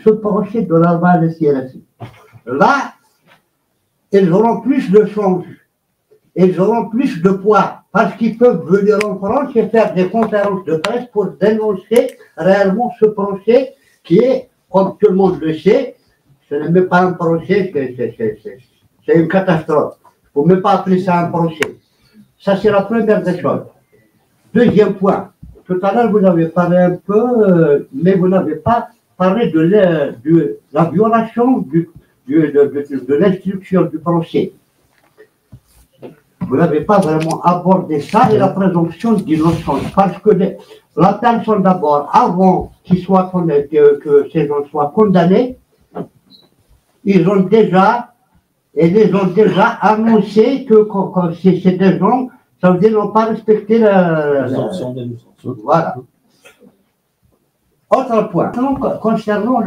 ce procès de l'Alvan et CRSI. Là, ils auront plus de change, ils auront plus de poids, parce qu'ils peuvent venir en France et faire des conférences de presse pour dénoncer réellement ce procès qui est, comme tout le monde le sait, ce n'est même pas un procès, c'est une catastrophe. Il ne faut même pas appeler ça un procès. Ça, c'est la première des choses. Deuxième point, tout à l'heure, vous avez parlé un peu, mais vous n'avez pas parlé de la violation de l'instruction du procès. Vous n'avez pas vraiment abordé ça et la présomption d'innocence. Parce que la personne d'abord, avant que ces gens soient condamnés, ils ont déjà annoncé que c'est des gens, ça veut dire n'ont pas respecté la voilà. Autre point, concernant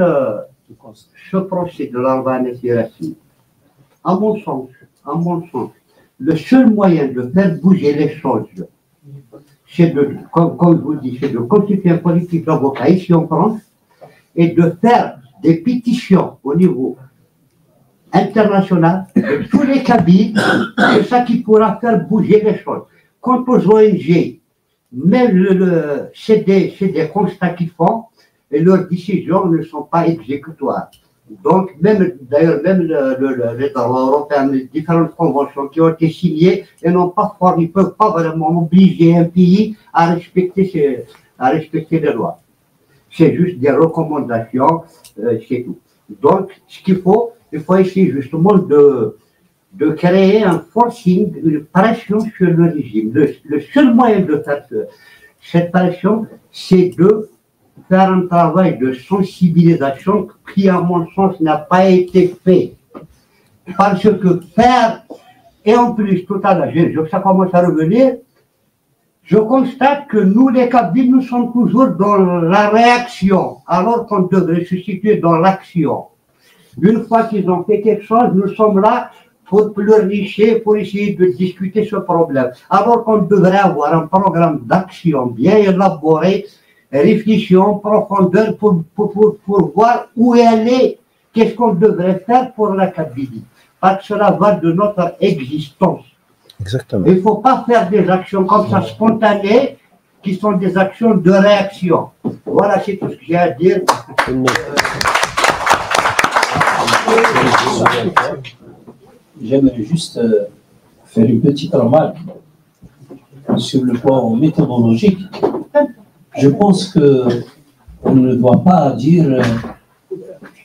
ce procès de l'Alvan et CRSI, à mon sens, le seul moyen de faire bouger les choses, c'est comme je vous dis, c'est de constituer un collectif d'avocats ici en France et de faire des pétitions au niveau international de tous les cabinets, c'est ça qui pourra faire bouger les choses. Quant aux ONG, même c'est des constats qu'ils font et leurs décisions ne sont pas exécutoires. Donc, d'ailleurs, même les droits européens, les différentes conventions qui ont été signées, ils ne peuvent pas vraiment obliger un pays à respecter les lois. C'est juste des recommandations, c'est tout. Donc, il faut essayer justement de créer un forcing, une pression sur le régime. Le seul moyen de faire cette pression, c'est de faire un travail de sensibilisation qui, à mon sens, n'a pas été fait. Parce que faire, et en plus, tout à l'heure, ça commence à revenir, je constate que nous, les Kabyles, nous sommes toujours dans la réaction, alors qu'on devrait se situer dans l'action. Une fois qu'ils ont fait quelque chose, nous sommes là pour pleurnicher, pour essayer de discuter ce problème. Alors qu'on devrait avoir un programme d'action bien élaboré, réfléchi en profondeur pour voir où elle est, qu'est-ce qu'on devrait faire pour la Kabylie. Parce que cela va de notre existence. Exactement. Il ne faut pas faire des actions comme ça spontanées, qui sont des actions de réaction. Voilà, c'est tout ce que j'ai à dire. J'aimerais juste faire une petite remarque sur le plan méthodologique. Je pense qu'on ne doit pas dire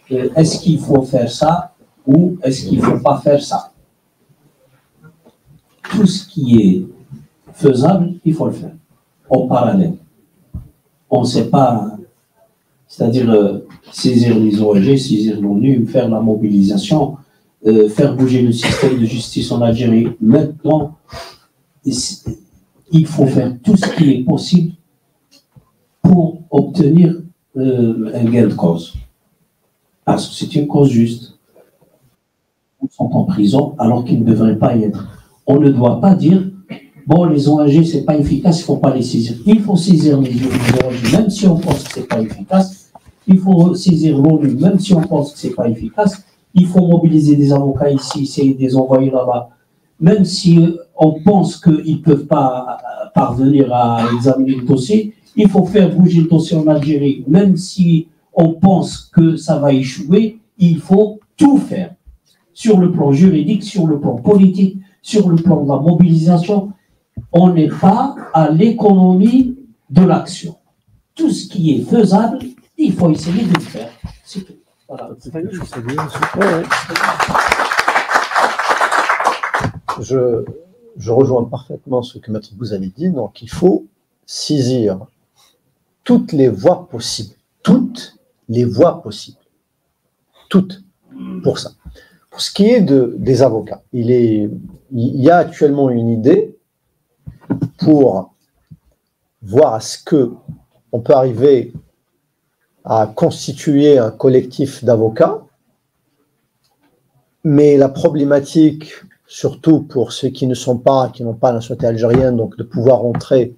est-ce qu'il faut faire ça ou est-ce qu'il ne faut pas faire ça. Tout ce qui est faisable, il faut le faire en parallèle. On ne sait pas, c'est-à-dire saisir les ONG, saisir l'ONU, faire la mobilisation, faire bouger le système de justice en Algérie. Maintenant, il faut faire tout ce qui est possible pour obtenir un gain de cause. Parce que c'est une cause juste. Ils sont en prison alors qu'ils ne devraient pas y être. on ne doit pas dire bon, les ONG, c'est pas efficace, il ne faut pas les saisir. Il faut saisir les ONG, même si on pense que c'est pas efficace. Il faut saisir l'ONU, même si on pense que c'est pas efficace. Il faut mobiliser des avocats ici, essayer de les envoyer là-bas. Même si on pense qu'ils ne peuvent pas parvenir à examiner le dossier, il faut faire bouger le dossier en Algérie. Même si on pense que ça va échouer, il faut tout faire. Sur le plan juridique, sur le plan politique, sur le plan de la mobilisation. On n'est pas à l'économie de l'action. Tout ce qui est faisable, il faut essayer de le faire. C'est tout. Voilà. Je rejoins parfaitement ce que Maître Bouzani dit. Donc, il faut saisir toutes les voies possibles. Toutes les voies possibles. Toutes. Pour ça. Pour ce qui est des avocats, il y a actuellement une idée pour voir à ce qu'on peut arriver à constituer un collectif d'avocats, mais la problématique, surtout pour ceux qui n'ont pas la nationalité algérienne, donc de pouvoir entrer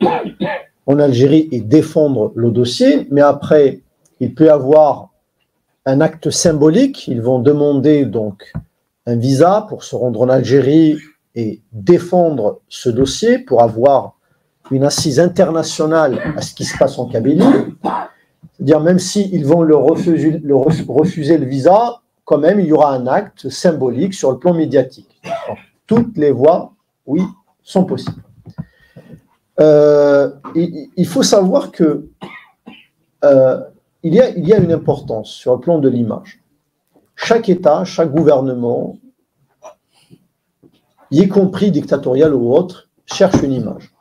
en Algérie et défendre le dossier, mais après, il peut y avoir un acte symbolique, ils vont demander donc un visa pour se rendre en Algérie et défendre ce dossier pour avoir une assise internationale à ce qui se passe en Kabylie. C'est-à-dire, même s'ils vont refuser le visa, quand même, il y aura un acte symbolique sur le plan médiatique. Donc, toutes les voies, oui, sont possibles. Il faut savoir que il y a une importance sur le plan de l'image. Chaque État, chaque gouvernement, y compris dictatorial ou autre, cherche une image.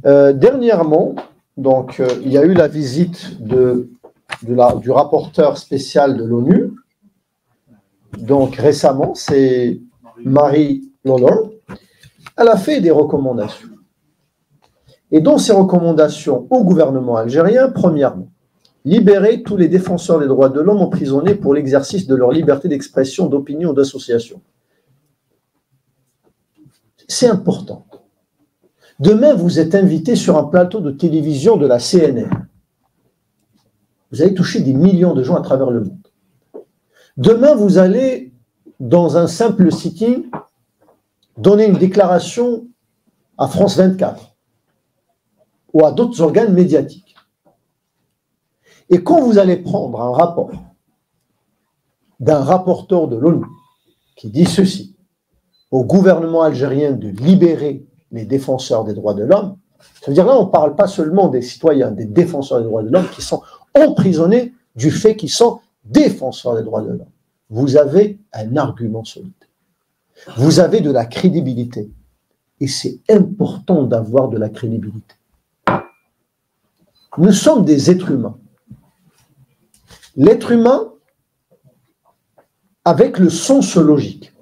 Dernièrement, donc, il y a eu la visite du rapporteur spécial de l'ONU. Donc récemment, c'est Marie Lawlor. Elle a fait des recommandations. Et dans ces recommandations au gouvernement algérien, premièrement, libérer tous les défenseurs des droits de l'homme emprisonnés pour l'exercice de leur liberté d'expression, d'opinion ou d'association. C'est important. Demain, vous êtes invité sur un plateau de télévision de la CNN. Vous allez toucher des millions de gens à travers le monde. Demain, vous allez, dans un simple sitting, donner une déclaration à France 24 ou à d'autres organes médiatiques. Et quand vous allez prendre un rapport d'un rapporteur de l'ONU qui dit ceci, au gouvernement algérien de libérer les défenseurs des droits de l'homme, ça veut dire là, on ne parle pas seulement des citoyens, des défenseurs des droits de l'homme qui sont emprisonnés du fait qu'ils sont défenseurs des droits de l'homme. Vous avez un argument solide. Vous avez de la crédibilité. Et c'est important d'avoir de la crédibilité. Nous sommes des êtres humains. L'être humain, avec le sens logique,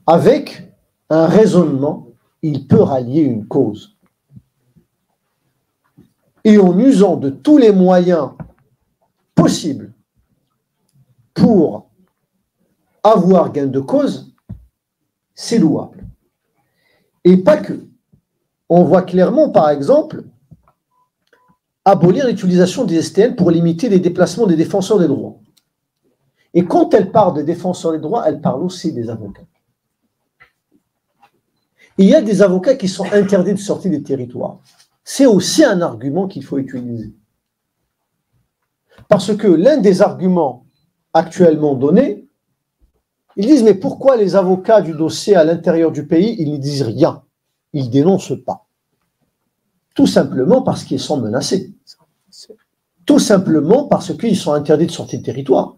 avec un raisonnement, il peut rallier une cause. Et en usant de tous les moyens possibles pour avoir gain de cause, c'est louable. Et pas que. On voit clairement, par exemple, abolir l'utilisation des STN pour limiter les déplacements des défenseurs des droits. Et quand elle parle des défenseurs des droits, elle parle aussi des avocats. Il y a des avocats qui sont interdits de sortir des territoires. C'est aussi un argument qu'il faut utiliser. Parce que l'un des arguments actuellement donnés, ils disent, mais pourquoi les avocats du dossier à l'intérieur du pays, ils ne disent rien, ils ne dénoncent pas? Tout simplement parce qu'ils sont menacés. Tout simplement parce qu'ils sont interdits de sortir du territoire.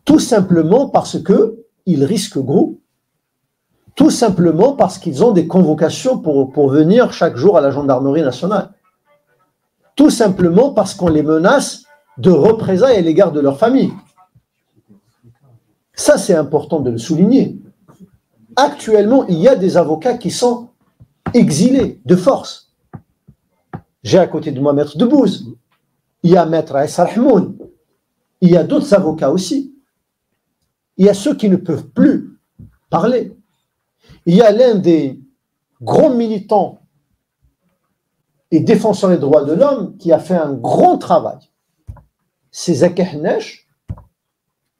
Tout simplement parce qu'ils risquent gros. Tout simplement parce qu'ils ont des convocations pour venir chaque jour à la gendarmerie nationale. Tout simplement parce qu'on les menace de représailles à l'égard de leur famille. Ça, c'est important de le souligner. Actuellement, il y a des avocats qui sont exilés de force. J'ai à côté de moi Maître Debbouze. Il y a Maître Aïssa Rahmoun. Il y a d'autres avocats aussi. Il y a ceux qui ne peuvent plus parler. Il y a l'un des grands militants et défenseurs des droits de l'homme qui a fait un grand travail. C'est Zaki Hanesh,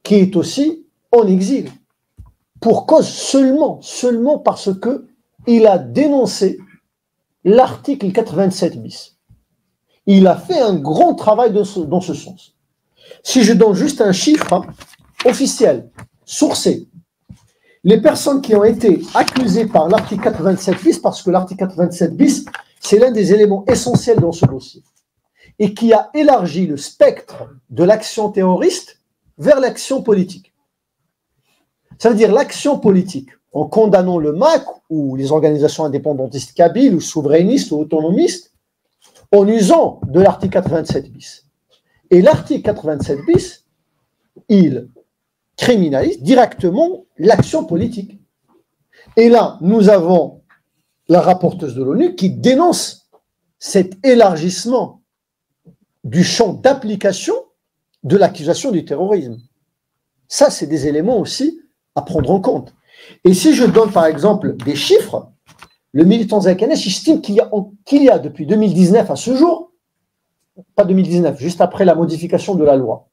qui est aussi en exil, pour cause seulement parce que il a dénoncé l'article 87 bis. Il a fait un grand travail dans ce sens. Si je donne juste un chiffre officiel, sourcé, les personnes qui ont été accusées par l'article 87 bis, parce que l'article 87 bis, c'est l'un des éléments essentiels dans ce dossier, et qui a élargi le spectre de l'action terroriste vers l'action politique. Ça veut dire l'action politique, en condamnant le MAC ou les organisations indépendantistes kabyles ou souverainistes ou autonomistes, en usant de l'article 87 bis. Et l'article 87 bis, il criminalise directement l'action politique. Et là, nous avons la rapporteuse de l'ONU qui dénonce cet élargissement du champ d'application de l'accusation du terrorisme. Ça, c'est des éléments aussi à prendre en compte. Et si je donne par exemple des chiffres, le militant Zaki Hanesh estime qu'il y a depuis 2019 à ce jour, pas 2019, juste après la modification de la loi,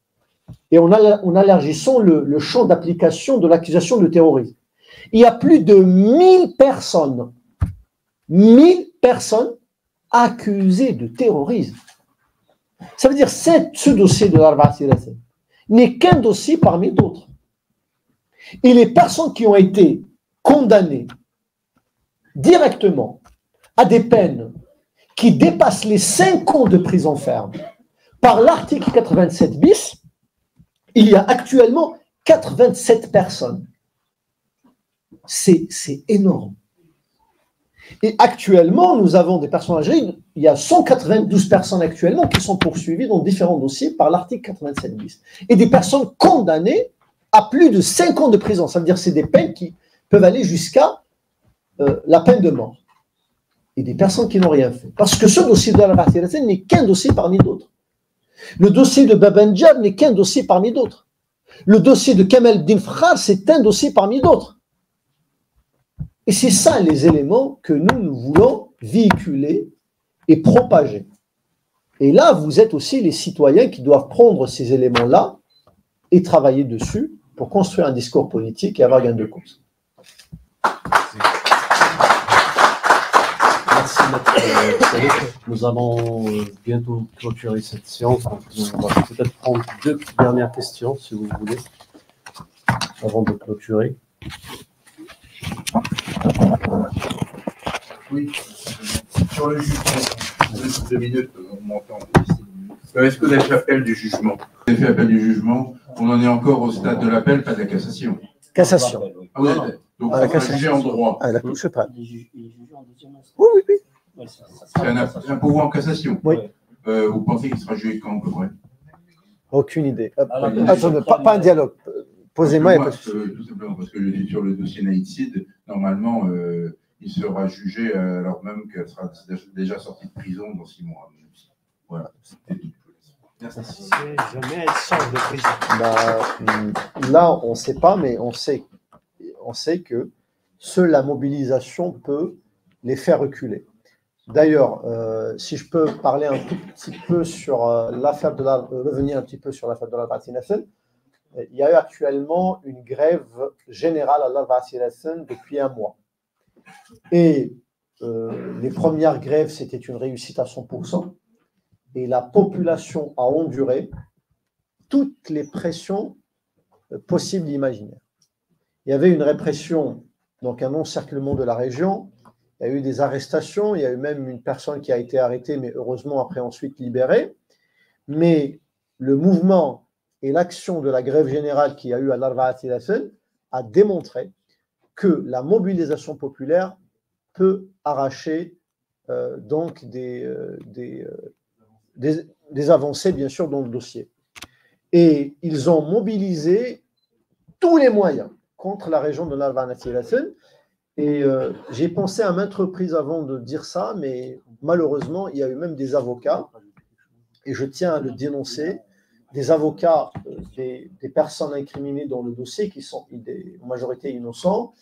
et en élargissant le champ d'application de l'accusation de terrorisme, il y a plus de 1000 personnes accusées de terrorisme. Ça veut dire que ce dossier de l'Arba'a Thalathine n'est qu'un dossier parmi d'autres. Et les personnes qui ont été condamnées directement à des peines qui dépassent les 5 ans de prison ferme par l'article 87 bis, il y a actuellement 87 personnes. C'est énorme. Et actuellement, nous avons des personnes âgées, il y a 192 personnes actuellement qui sont poursuivies dans différents dossiers par l'article 87 bis. Et des personnes condamnées à plus de 5 ans de prison. Ça veut dire que c'est des peines qui peuvent aller jusqu'à la peine de mort. Et des personnes qui n'ont rien fait. Parce que ce dossier de l'Arba'a Thalathine n'est qu'un dossier parmi d'autres. Le dossier de Babanjar n'est qu'un dossier parmi d'autres. Le dossier de Kamal Abdel Fakhar, c'est un dossier parmi d'autres. Et c'est ça les éléments que nous voulons véhiculer et propager. Et là, vous êtes aussi les citoyens qui doivent prendre ces éléments-là et travailler dessus pour construire un discours politique et avoir gain de cause. Merci, maître. Nous allons bientôt clôturer cette séance. Donc on va peut-être prendre 2 dernières questions, si vous voulez, avant de clôturer. Oui, sur le jugement, 2 minutes, on m'entend. Est-ce que vous avez fait appel du jugement? Vous avez fait appel du jugement, on en est encore au stade de l'appel, pas de la cassation. Cassation. Ah, vous êtes, donc on va juger en droit. Ah, la touche pas. Oui. C'est un pouvoir en cassation. Oui. Vous pensez qu'il sera jugé quand, à peu près? Aucune idée. Attendez, pas un dialogue. Posez-moi. Tout simplement parce que je dis sur le dossier Naïd, normalement, il sera jugé alors même qu'elle sera déjà sortie de prison dans 6 mois. Voilà. Merci. Jamais elle sort de prison. Là, on ne sait pas, mais on sait que seule la mobilisation peut les faire reculer. D'ailleurs, si je peux parler un tout petit peu sur l'affaire de revenir un petit peu sur l'affaire de l'Arba'a Thalathine, il y a eu actuellement une grève générale à l'Arba'a Thalathine depuis 1 mois. Et les premières grèves, c'était une réussite à 100%. Et la population a enduré toutes les pressions possibles et imaginaires. Il y avait une répression, donc un encerclement de la région. Il y a eu des arrestations. Il y a eu même une personne qui a été arrêtée, mais heureusement après ensuite libérée. Mais le mouvement et l'action de la grève générale qu'il y a eu à l'Arba'a Thalathine a démontré que la mobilisation populaire peut arracher donc des avancées, bien sûr, dans le dossier. Et ils ont mobilisé tous les moyens contre la région de l'Arba'a Thalathine. Et j'ai pensé à maintes reprises avant de dire ça, mais malheureusement, il y a eu même des avocats, et je tiens à le dénoncer, des avocats des personnes incriminées dans le dossier, qui sont en majorité innocents,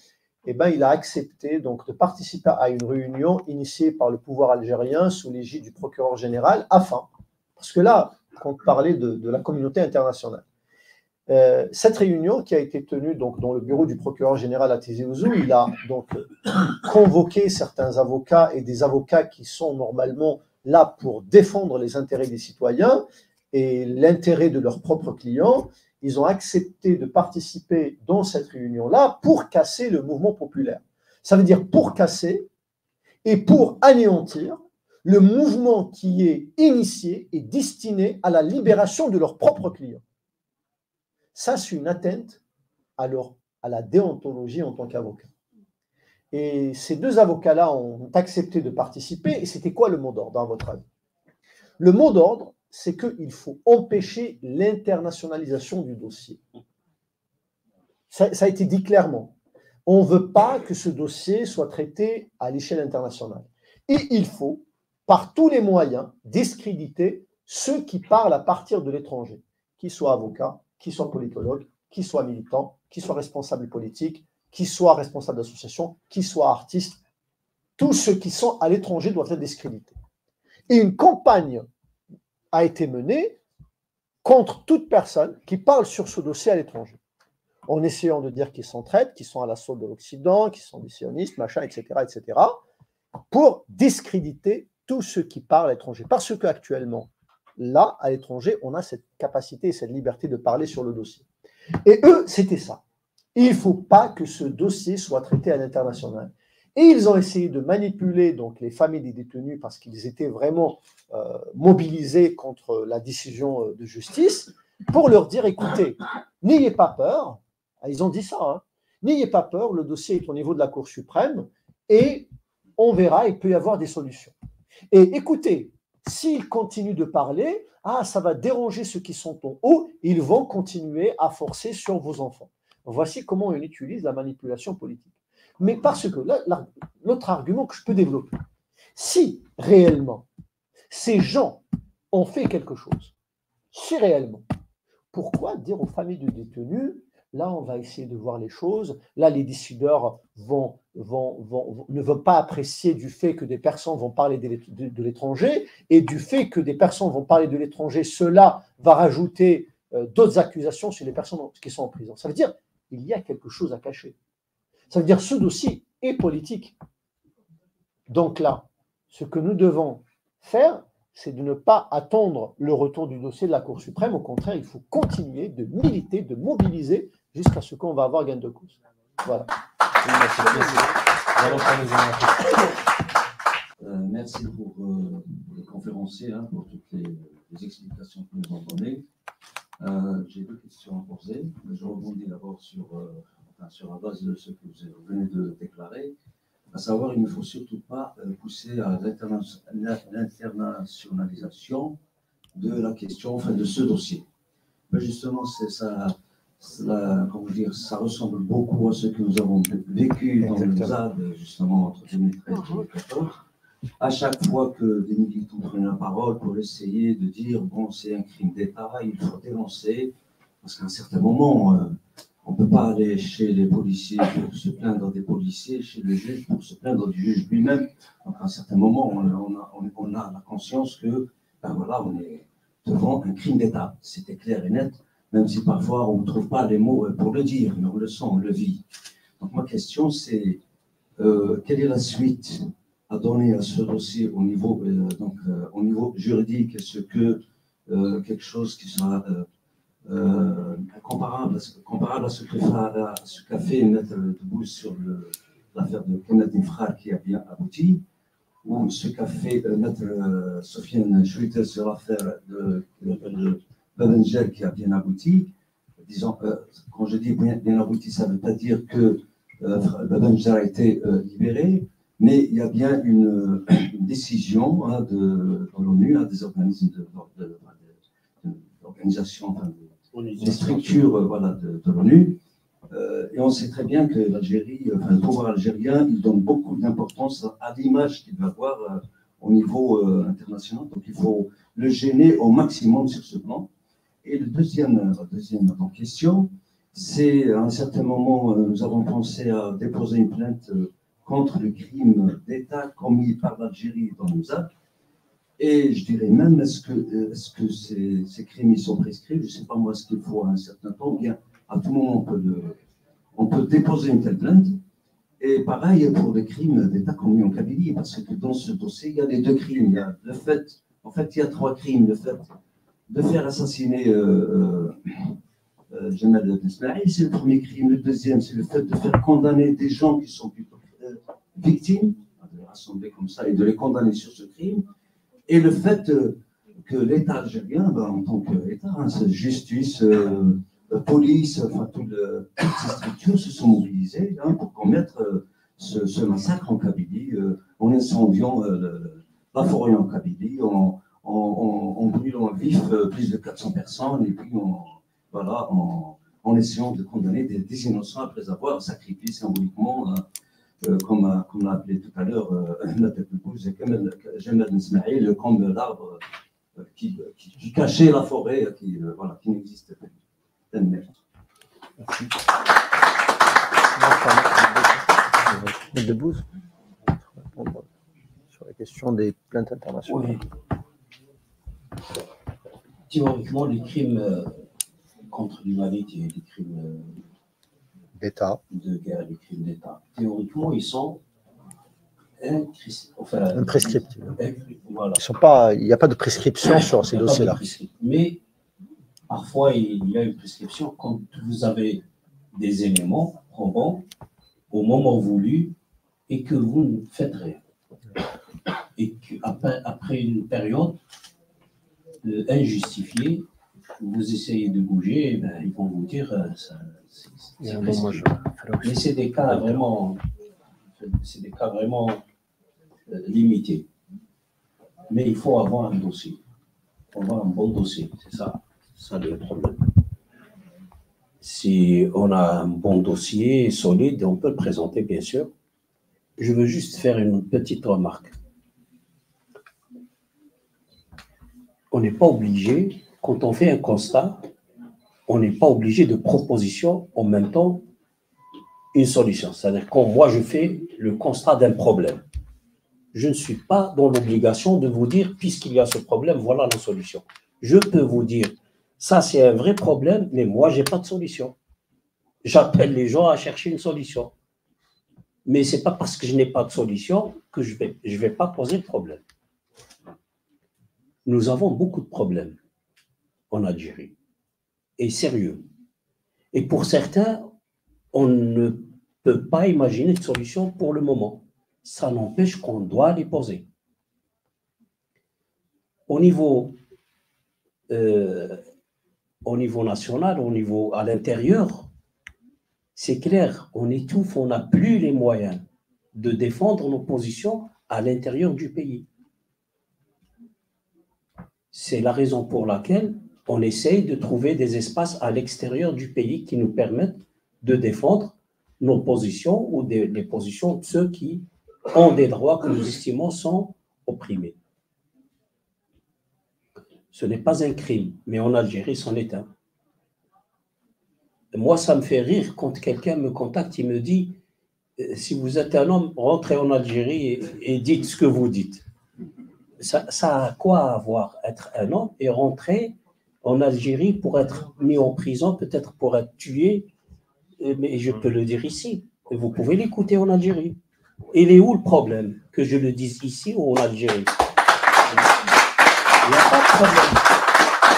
eh ben, il a accepté donc, de participer à une réunion initiée par le pouvoir algérien sous l'égide du procureur général, afin, parce que là, on parlait de la communauté internationale. Cette réunion qui a été tenue donc, dans le bureau du procureur général à Tizi Ouzou, il a donc convoqué certains avocats et des avocats qui sont normalement là pour défendre les intérêts des citoyens et l'intérêt de leurs propres clients. Ils ont accepté de participer dans cette réunion-là pour casser le mouvement populaire. Ça veut dire pour casser et pour anéantir le mouvement qui est initié et destiné à la libération de leurs propres clients. Ça, c'est une atteinte à la déontologie en tant qu'avocat. Et ces deux avocats-là ont accepté de participer. Et c'était quoi le mot d'ordre, à votre avis? Le mot d'ordre, c'est qu'il faut empêcher l'internationalisation du dossier. Ça a été dit clairement. On ne veut pas que ce dossier soit traité à l'échelle internationale. Et il faut, par tous les moyens, discréditer ceux qui parlent à partir de l'étranger, qu'ils soient avocats, qu'ils soient politologues, qu'ils soient militants, qu'ils soient responsables politiques, qu'ils soient responsables d'associations, qu'ils soient artistes. Tous ceux qui sont à l'étranger doivent être discrédités. Et une campagne a été menée contre toute personne qui parle sur ce dossier à l'étranger, en essayant de dire qu'ils s'entraident, qu'ils sont à la solde de l'Occident, qu'ils sont des sionistes, machin, etc., pour discréditer tous ceux qui parlent à l'étranger. Parce qu'actuellement, là, à l'étranger, on a cette capacité et cette liberté de parler sur le dossier. Et eux, c'était ça. Il ne faut pas que ce dossier soit traité à l'international. Et ils ont essayé de manipuler donc, les familles des détenus parce qu'ils étaient vraiment mobilisés contre la décision de justice pour leur dire, écoutez, n'ayez pas peur. Ils ont dit ça, hein. N'ayez pas peur, le dossier est au niveau de la Cour suprême et on verra, il peut y avoir des solutions. Et écoutez, s'ils continuent de parler, ça va déranger ceux qui sont en haut, ils vont continuer à forcer sur vos enfants. Voici comment on utilise la manipulation politique. Mais parce que, l'autre argument que je peux développer, si réellement ces gens ont fait quelque chose, si réellement, pourquoi dire aux familles de détenus, là on va essayer de voir les choses, là les décideurs ne vont pas apprécier du fait que des personnes vont parler de l'étranger, et du fait que des personnes vont parler de l'étranger, cela va rajouter d'autres accusations sur les personnes qui sont en prison. Ça veut dire qu'il y a quelque chose à cacher. Ça veut dire que ce dossier est politique. Donc là, ce que nous devons faire, c'est de ne pas attendre le retour du dossier de la Cour suprême. Au contraire, il faut continuer de militer, de mobiliser jusqu'à ce qu'on va avoir gain de cause. Voilà. Merci pour les conférenciers, pour toutes les explications que nous avons données. J'ai deux questions à poser. Je rebondis d'abord sur la base de ce que vous venez de déclarer, à savoir il ne faut surtout pas pousser à l'internationalisation de la question, de ce dossier. Mais justement, ça ressemble beaucoup à ce que nous avons vécu dans le ZAD, justement, entre 2013 et 2014. À chaque fois que des militants prennent la parole pour essayer de dire, bon, c'est un crime d'État, il faut dénoncer, parce qu'à un certain moment, on ne peut pas aller chez les policiers pour se plaindre des policiers, chez le juge pour se plaindre du juge lui-même. Donc à un certain moment, on a la conscience que, on est devant un crime d'État. C'était clair et net, même si parfois on ne trouve pas les mots pour le dire, mais on le sent, on le vit. Donc ma question, c'est quelle est la suite à donner à ce dossier au niveau juridique? Est-ce que quelque chose qui sera comparable à ce qu'a fait Maître Debouze sur l'affaire de Kenneth Nifrar qui a bien abouti, ou ce qu'a fait Maître Sofiane Chouita sur l'affaire de Babengel qui a bien abouti? Disons, quand je dis bien abouti, ça ne veut pas dire que Babengel a été libéré, mais il y a bien une décision dans l'ONU, des organismes d'organisation, des structures de l'ONU. Et on sait très bien que l'Algérie, le pouvoir algérien, il donne beaucoup d'importance à l'image qu'il va avoir au niveau international. Donc il faut le gêner au maximum sur ce plan. Et la deuxième question, c'est à un certain moment, nous avons pensé à déposer une plainte contre le crime d'État commis par l'Algérie dans nos actes. Et je dirais même, est-ce que ces crimes ils sont prescrits? Je ne sais pas moi, est-ce qu'il faut un certain temps, ou bien à tout moment on peut déposer une telle plainte. Et pareil pour les crimes d'État commis en Kabylie, parce que dans ce dossier, il y a les deux crimes. Il y a le fait, en fait, il y a trois crimes. Le fait de faire assassiner Jemal Ben Ismaïl, c'est le premier crime. Le deuxième, c'est le fait de faire condamner des gens qui sont plutôt victimes, de les rassembler comme ça et de les condamner sur ce crime. Et le fait que l'État algérien, en tant qu'État, justice, police, enfin toutes ces structures se sont mobilisées pour commettre ce massacre en Kabylie, en incendiant la forêt en Kabylie, en brûlant à vif plus de 400 personnes, et puis en essayant de condamner des innocents après avoir sacrifié symboliquement, comme l'a appelé tout à l'heure la tête de pouce, Jemal Ben Ismaïl, comme l'arbre qui cachait la forêt, qui n'existait pas. Merci. Debouze, sur la question des plaintes internationales. Oui. Théoriquement, les crimes contre l'humanité, les crimes d'État, de guerre, les crimes d'État, théoriquement, ils sont imprescriptibles. Voilà. Il n'y a pas de prescription sur ces dossiers-là. Mais parfois, il y a une prescription quand vous avez des éléments probants au moment voulu et que vous ne faites rien. Et qu'après une période injustifiée, vous essayez de bouger, ils vont vous dire mais c'est des cas vraiment, limités. Mais il faut avoir un dossier, il faut avoir un bon dossier, c'est ça le problème. Si on a un bon dossier solide, on peut le présenter, bien sûr. Je veux juste faire une petite remarque. On n'est pas obligé, quand on fait un constat, on n'est pas obligé de proposition en même temps une solution. C'est-à-dire quand moi je fais le constat d'un problème, je ne suis pas dans l'obligation de vous dire, puisqu'il y a ce problème, voilà la solution. Je peux vous dire, ça c'est un vrai problème, mais moi je n'ai pas de solution. J'appelle les gens à chercher une solution. Mais ce n'est pas parce que je n'ai pas de solution que je vais pas poser le problème. Nous avons beaucoup de problèmes en Algérie, et sérieux. Et pour certains, on ne peut pas imaginer de solution pour le moment. Ça n'empêche qu'on doit les poser. Au niveau national, à l'intérieur, c'est clair, on étouffe, on n'a plus les moyens de défendre nos positions à l'intérieur du pays. C'est la raison pour laquelle on essaye de trouver des espaces à l'extérieur du pays qui nous permettent de défendre nos positions ou les positions de ceux qui ont des droits que nous estimons sont opprimés. Ce n'est pas un crime, mais en Algérie, c'en est un. Moi, ça me fait rire quand quelqu'un me contacte, il me dit « Si vous êtes un homme, rentrez en Algérie et dites ce que vous dites. » Ça a quoi à voir, être un homme et rentrer en Algérie pour être mis en prison, peut-être pour être tué, mais je peux le dire ici. Vous pouvez l'écouter en Algérie. Il est où le problème que je le dise ici ou en Algérie? Il n'y a pas de problème.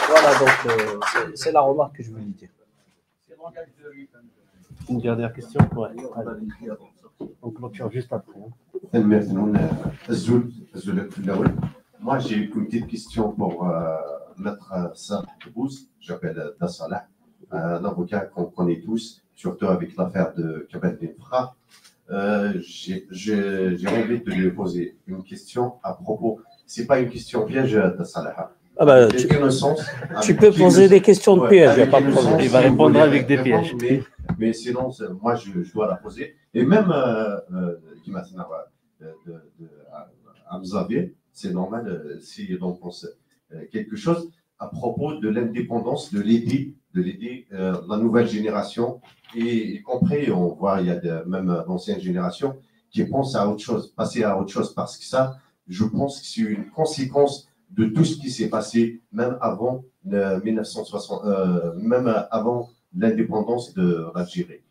Voilà, donc c'est la remarque que je voulais dire. Une dernière question? Ouais. On clôture juste après. Moi, j'ai une petite question pour Maître Saad Debouze. J'appelle Dassalah, un avocat qu'on connaît tous, surtout avec l'affaire de Kamal Benfra. J'ai envie de lui poser une question à propos. Ce n'est pas une question piège, Dassalah. Ah bah, tu peux poser des questions de piège, il n'y a pas de problème. Il va répondre avec des pièges. Mais sinon, moi, je dois la poser. Et même Hamzavé, c'est normal si l'on pense quelque chose à propos de l'indépendance, de l'aider la nouvelle génération, et y compris, on voit, il y a même l'ancienne génération qui pense à autre chose, passer à autre chose, parce que ça, je pense que c'est une conséquence de tout ce qui s'est passé, même avant 1960, même avant l'indépendance de l'Algérie.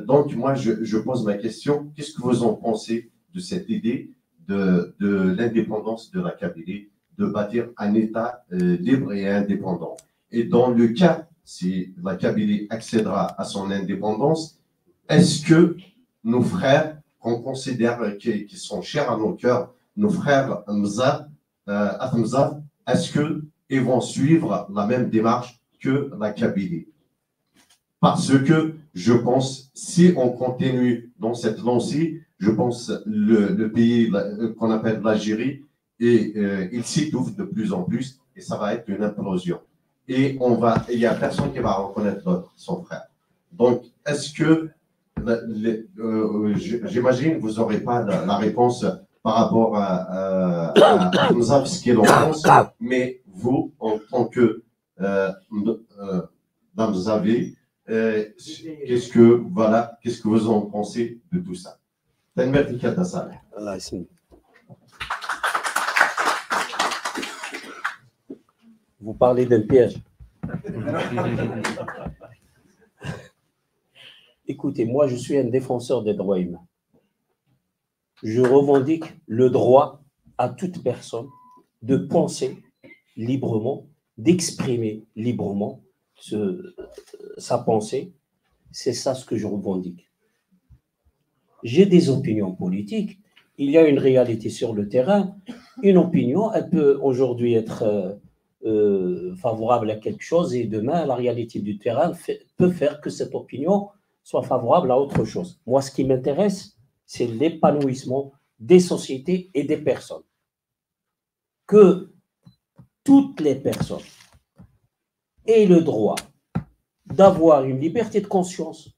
Donc, moi, je pose ma question. Qu'est-ce que vous en pensez de cette idée de l'indépendance de la Kabylie, de bâtir un État libre et indépendant? Et dans le cas, si la Kabylie accédera à son indépendance, est-ce que nos frères, qu'on considère qui sont chers à nos cœurs, nos frères Mzav, est-ce qu'ils vont suivre la même démarche que la Kabylie? Parce que je pense, si on continue dans cette lancée, je pense le pays qu'on appelle l'Algérie, il s'étouffe de plus en plus et ça va être une implosion. Et il n'y a personne qui va reconnaître son frère. Donc, est-ce que, j'imagine que vous n'aurez pas la réponse par rapport à ce qu'il en pense, mais vous, en tant que Mzavi, qu'est-ce que vous en pensez de tout ça? Vous parlez d'un piège. Écoutez, moi, je suis un défenseur des droits humains. Je revendique le droit à toute personne de penser librement, d'exprimer librement sa pensée. C'est ça ce que je revendique. J'ai des opinions politiques. Il y a une réalité sur le terrain. Une opinion, elle peut aujourd'hui être favorable à quelque chose et demain, la réalité du terrain peut faire que cette opinion soit favorable à autre chose. Moi, ce qui m'intéresse, c'est l'épanouissement des sociétés et des personnes. Que toutes les personnes aient le droit d'avoir une liberté de conscience,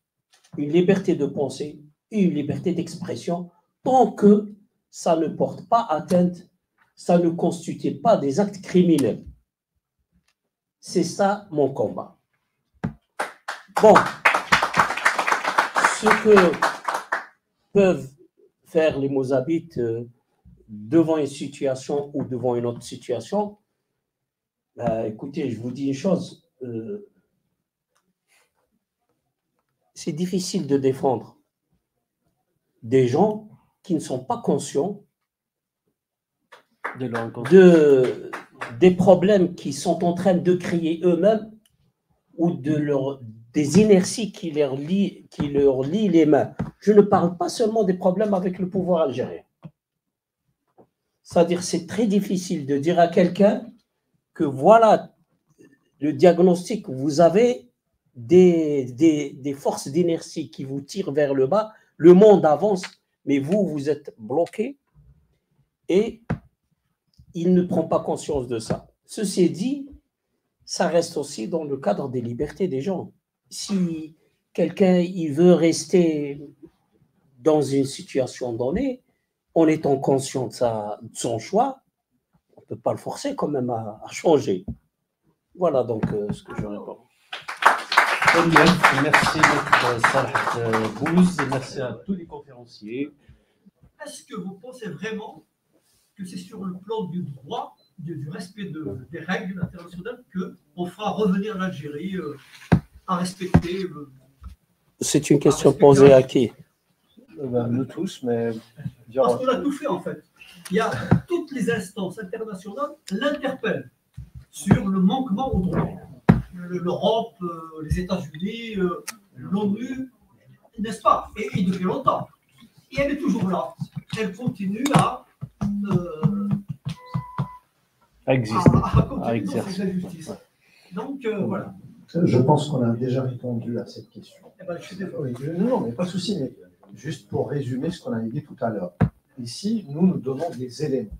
une liberté de pensée et une liberté d'expression tant que ça ne porte pas atteinte, ça ne constitue pas des actes criminels. C'est ça mon combat. Bon, ce que peuvent faire les Mozabites devant une situation ou devant une autre situation, écoutez, je vous dis une chose, c'est difficile de défendre des gens qui ne sont pas conscients des problèmes qu'ils sont en train de créer eux-mêmes ou des inerties qui leur lient les mains. Je ne parle pas seulement des problèmes avec le pouvoir algérien. C'est-à-dire, c'est très difficile de dire à quelqu'un que voilà le diagnostic, vous avez des forces d'inertie qui vous tirent vers le bas, le monde avance, mais vous êtes bloqué et il ne prend pas conscience de ça. Ceci dit, ça reste aussi dans le cadre des libertés des gens. Si quelqu'un il veut rester dans une situation donnée, en étant conscient de son choix, on ne peut pas le forcer quand même à changer. Voilà donc ce que je réponds. Très bien, merci Maître Salah Boulouz et merci à tous les conférenciers. Est-ce que vous pensez vraiment que c'est sur le plan du droit, du respect des règles internationales qu'on fera revenir l'Algérie à respecter C'est une question posée à qui? Nous tous, mais... Parce qu'on a tout fait en fait. Il y a toutes les instances internationales l'interpellent sur le manquement au droit. L'Europe, les États-Unis, l'ONU, n'est-ce pas? Et depuis longtemps. Et elle est toujours là. Elle continue à exister, à exercer la justice. Donc voilà. Je pense qu'on a déjà répondu à cette question. Eh ben, je suis désolé. Non, mais pas de souci, mais juste pour résumer ce qu'on avait dit tout à l'heure. Ici, nous donnons des éléments.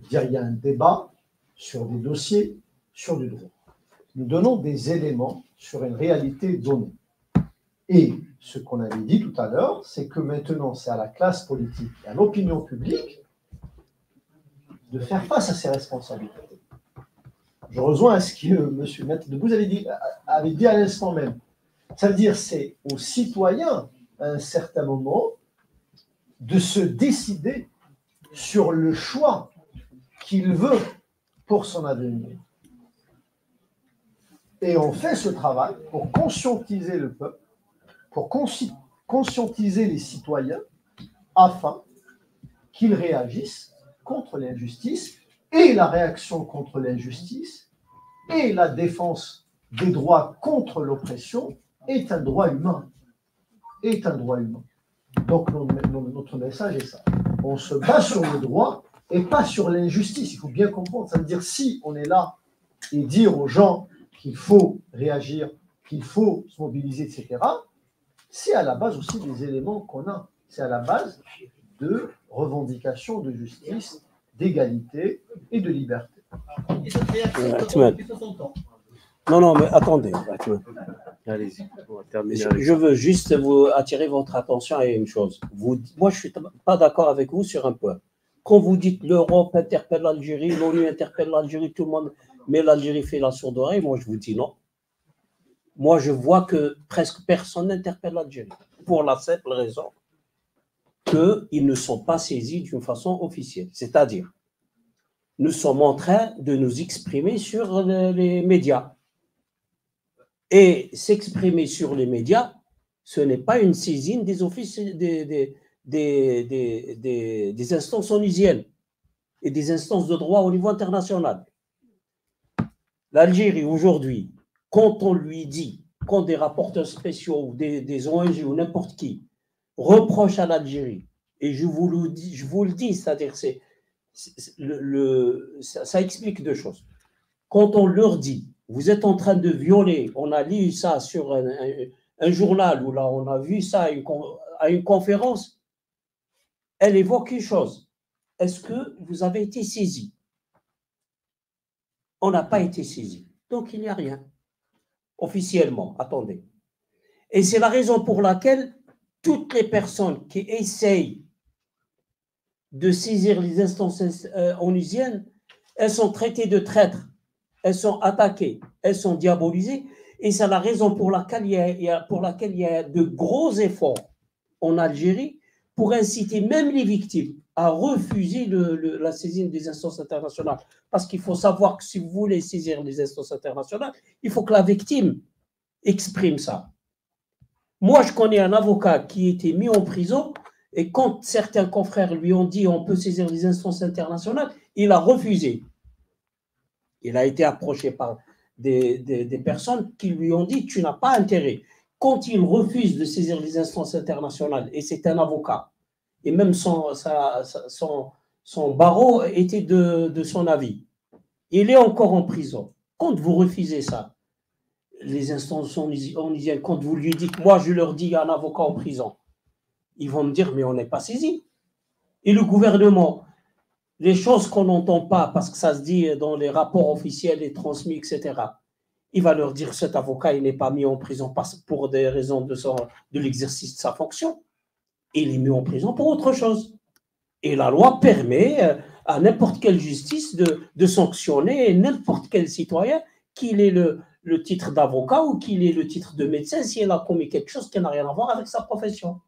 C'est-à-dire, il y a un débat sur des dossiers, sur du droit. Nous donnons des éléments sur une réalité donnée. Et ce qu'on avait dit tout à l'heure, c'est que maintenant, c'est à la classe politique et à l'opinion publique de faire face à ces responsabilités. je rejoins à ce que M. Maître Debbouze avait dit à l'instant même. Ça veut dire c'est aux citoyens, à un certain moment, de se décider sur le choix qu'il veut pour son avenir. Et on fait ce travail pour conscientiser le peuple, pour conscientiser les citoyens, afin qu'ils réagissent contre l'injustice, et la réaction contre l'injustice, et la défense des droits contre l'oppression est un droit humain. Est un droit humain. Donc notre message est ça. On se bat sur le droit et pas sur l'injustice. Il faut bien comprendre. Ça veut dire si on est là et dire aux gens qu'il faut réagir, qu'il faut se mobiliser, etc., c'est à la base aussi des éléments qu'on a. C'est à la base de revendications de justice, d'égalité et de liberté. Et cette réaction, depuis 60 ans. Non, mais attendez. Allez-y, on va terminer. Je veux juste vous attirer votre attention à une chose. Moi, je ne suis pas d'accord avec vous sur un point. Quand vous dites l'Europe interpelle l'Algérie, l'ONU interpelle l'Algérie, tout le monde, mais l'Algérie fait la sourde oreille, moi je vous dis non. Moi, je vois que presque personne n'interpelle l'Algérie, pour la simple raison qu'ils ne sont pas saisis d'une façon officielle. C'est-à-dire, nous sommes en train de nous exprimer sur les médias. Et s'exprimer sur les médias, ce n'est pas une saisine des offices des instances onusiennes et des instances de droit au niveau international. L'Algérie, aujourd'hui, quand on lui dit, quand des rapporteurs spéciaux ou des ONG ou n'importe qui reprochent à l'Algérie, et je vous le dis, c'est-à-dire ça explique deux choses. Quand on leur dit, vous êtes en train de violer, on a lu ça sur un journal, ou là on a vu ça à une conférence, elle évoque une chose. Est-ce que vous avez été saisi? On n'a pas été saisi. Donc il n'y a rien. Officiellement, attendez. Et c'est la raison pour laquelle toutes les personnes qui essayent de saisir les instances onusiennes, elles sont traitées de traîtres, elles sont attaquées, elles sont diabolisées, et c'est la raison pour laquelle il y a de gros efforts en Algérie pour inciter même les victimes à refuser la saisine des instances internationales. Parce qu'il faut savoir que si vous voulez saisir les instances internationales, il faut que la victime exprime ça. Moi, je connais un avocat qui a été mis en prison, et quand certains confrères lui ont dit on peut saisir les instances internationales, il a refusé. Il a été approché par des personnes qui lui ont dit tu n'as pas intérêt. Quand il refuse de saisir les instances internationales, et c'est un avocat, et même son barreau était de son avis, il est encore en prison. Quand vous refusez ça, les instances onusiennes, quand vous lui dites, moi je leur dis un avocat en prison, ils vont me dire, mais on n'est pas saisi. Et le gouvernement, les choses qu'on n'entend pas, parce que ça se dit dans les rapports officiels et transmis, etc., il va leur dire, cet avocat, il n'est pas mis en prison pour des raisons de l'exercice de sa fonction. Il est mis en prison pour autre chose. Et la loi permet à n'importe quelle justice de sanctionner n'importe quel citoyen, qu'il ait le titre d'avocat ou qu'il ait le titre de médecin, si elle a commis quelque chose qui n'a rien à voir avec sa profession.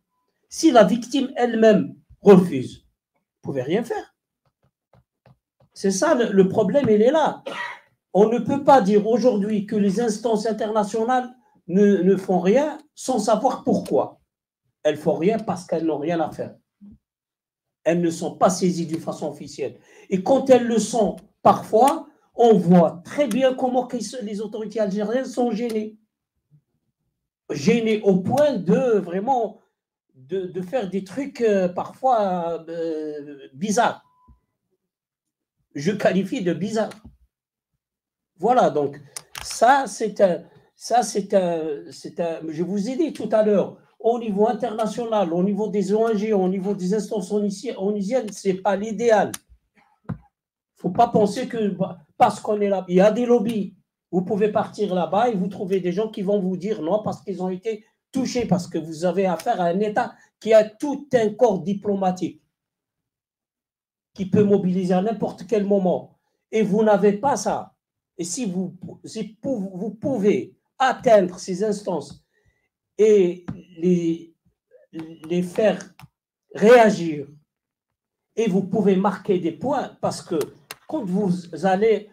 Si la victime elle-même refuse, vous ne pouvez rien faire. C'est ça, le problème, il est là. On ne peut pas dire aujourd'hui que les instances internationales ne font rien sans savoir pourquoi. Elles font rien parce qu'elles n'ont rien à faire. Elles ne sont pas saisies d'une façon officielle. Et quand elles le sont, parfois, on voit très bien comment les autorités algériennes sont gênées. Gênées au point de vraiment de faire des trucs parfois bizarres. Je qualifie de bizarre. Voilà, donc ça c'est un, je vous ai dit tout à l'heure, au niveau international, au niveau des ONG, au niveau des instances onusiennes, ce n'est pas l'idéal. Il ne faut pas penser que parce qu'on est là, il y a des lobbies. Vous pouvez partir là-bas et vous trouvez des gens qui vont vous dire non parce qu'ils ont été touchés, parce que vous avez affaire à un État qui a tout un corps diplomatique qui peut mobiliser à n'importe quel moment. Et vous n'avez pas ça. Et si vous pouvez atteindre ces instances et les faire réagir, et vous pouvez marquer des points, parce que quand vous allez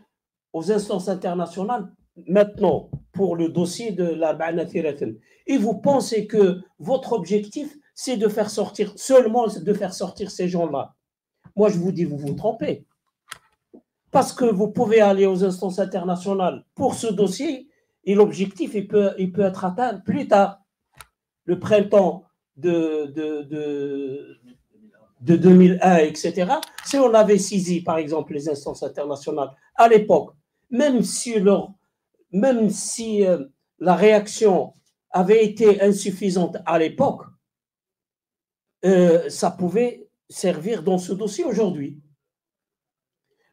aux instances internationales, maintenant, pour le dossier de l'Arba'ina Thirathn, et vous pensez que votre objectif, c'est de faire sortir, seulement de faire sortir ces gens-là. Moi, je vous dis, vous vous trompez. Parce que vous pouvez aller aux instances internationales pour ce dossier, et l'objectif, il peut être atteint plus tard. Le printemps de 2001, etc., si on avait saisi, par exemple, les instances internationales à l'époque, même si la réaction avait été insuffisante à l'époque, ça pouvait servir dans ce dossier aujourd'hui.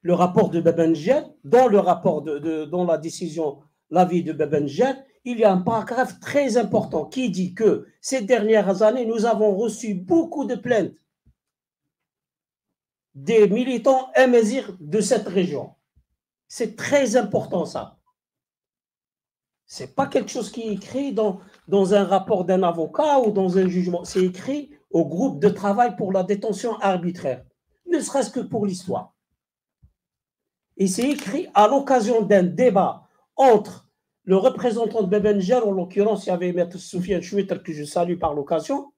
Le rapport de Baba N'Jad, dans le rapport dans la décision, l'avis de Baba N'Jad, il y a un paragraphe très important qui dit que ces dernières années, nous avons reçu beaucoup de plaintes des militants amazirs de cette région. C'est très important, ça. Ce n'est pas quelque chose qui est écrit dans un rapport d'un avocat ou dans un jugement. C'est écrit au groupe de travail pour la détention arbitraire, ne serait-ce que pour l'histoire. Et c'est écrit à l'occasion d'un débat entre le représentant de Baba N'Jad, en l'occurrence, il y avait M. Soufiane Chouetel, que je salue par l'occasion,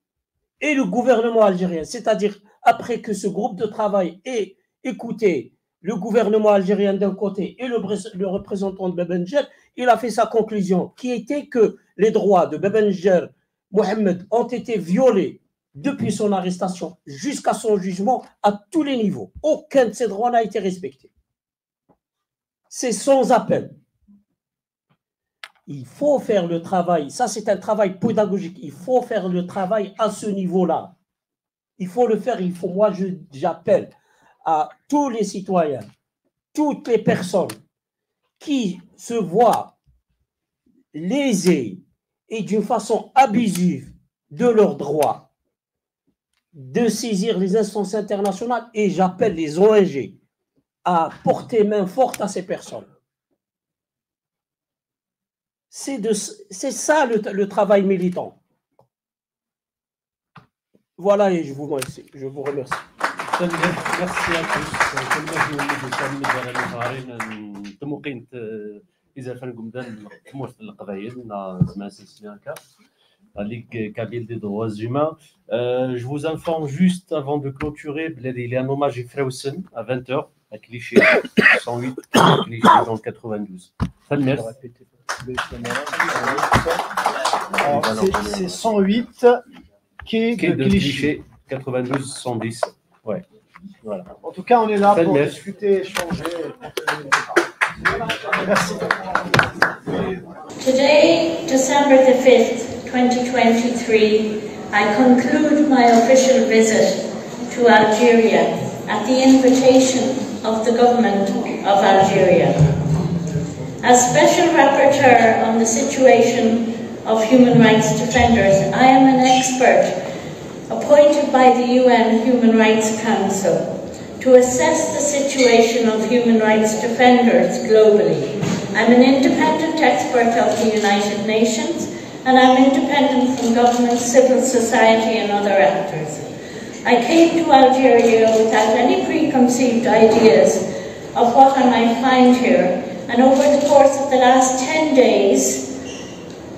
et le gouvernement algérien. C'est-à-dire, après que ce groupe de travail ait écouté le gouvernement algérien d'un côté et le représentant de Baba N'Jad, il a fait sa conclusion, qui était que les droits de Baba N'Jad, Mohamed, ont été violés depuis son arrestation jusqu'à son jugement à tous les niveaux. Aucun de ces droits n'a été respecté. C'est sans appel. Il faut faire le travail. Ça, c'est un travail pédagogique. Il faut faire le travail à ce niveau-là. Il faut le faire. Moi, j'appelle à tous les citoyens, toutes les personnes qui se voient lésées et d'une façon abusive de leurs droits, de saisir les instances internationales, et j'appelle les ONG à porter main forte à ces personnes. C'est ça le travail militant. Voilà, et je vous remercie. Merci à tous. Je vous informe juste avant de clôturer, il y a un hommage à Freusen à 20h à Clichy, 108 à Clichy dans le 92. C'est 108 qui est de Clichy. 92 110. Ouais. Voilà. En tout cas, on est là pour discuter, échanger. Merci. Today, December the 5th, 2023, I conclude my official visit to Algeria at the invitation of the government of Algeria. As Special Rapporteur on the situation of human rights defenders, I am an expert appointed by the UN Human Rights Council to assess the situation of human rights defenders globally. I'm an independent expert of the United Nations, and I'm independent from government, civil society and other actors. I came to Algeria without any preconceived ideas of what I might find here, and over the course of the last 10 days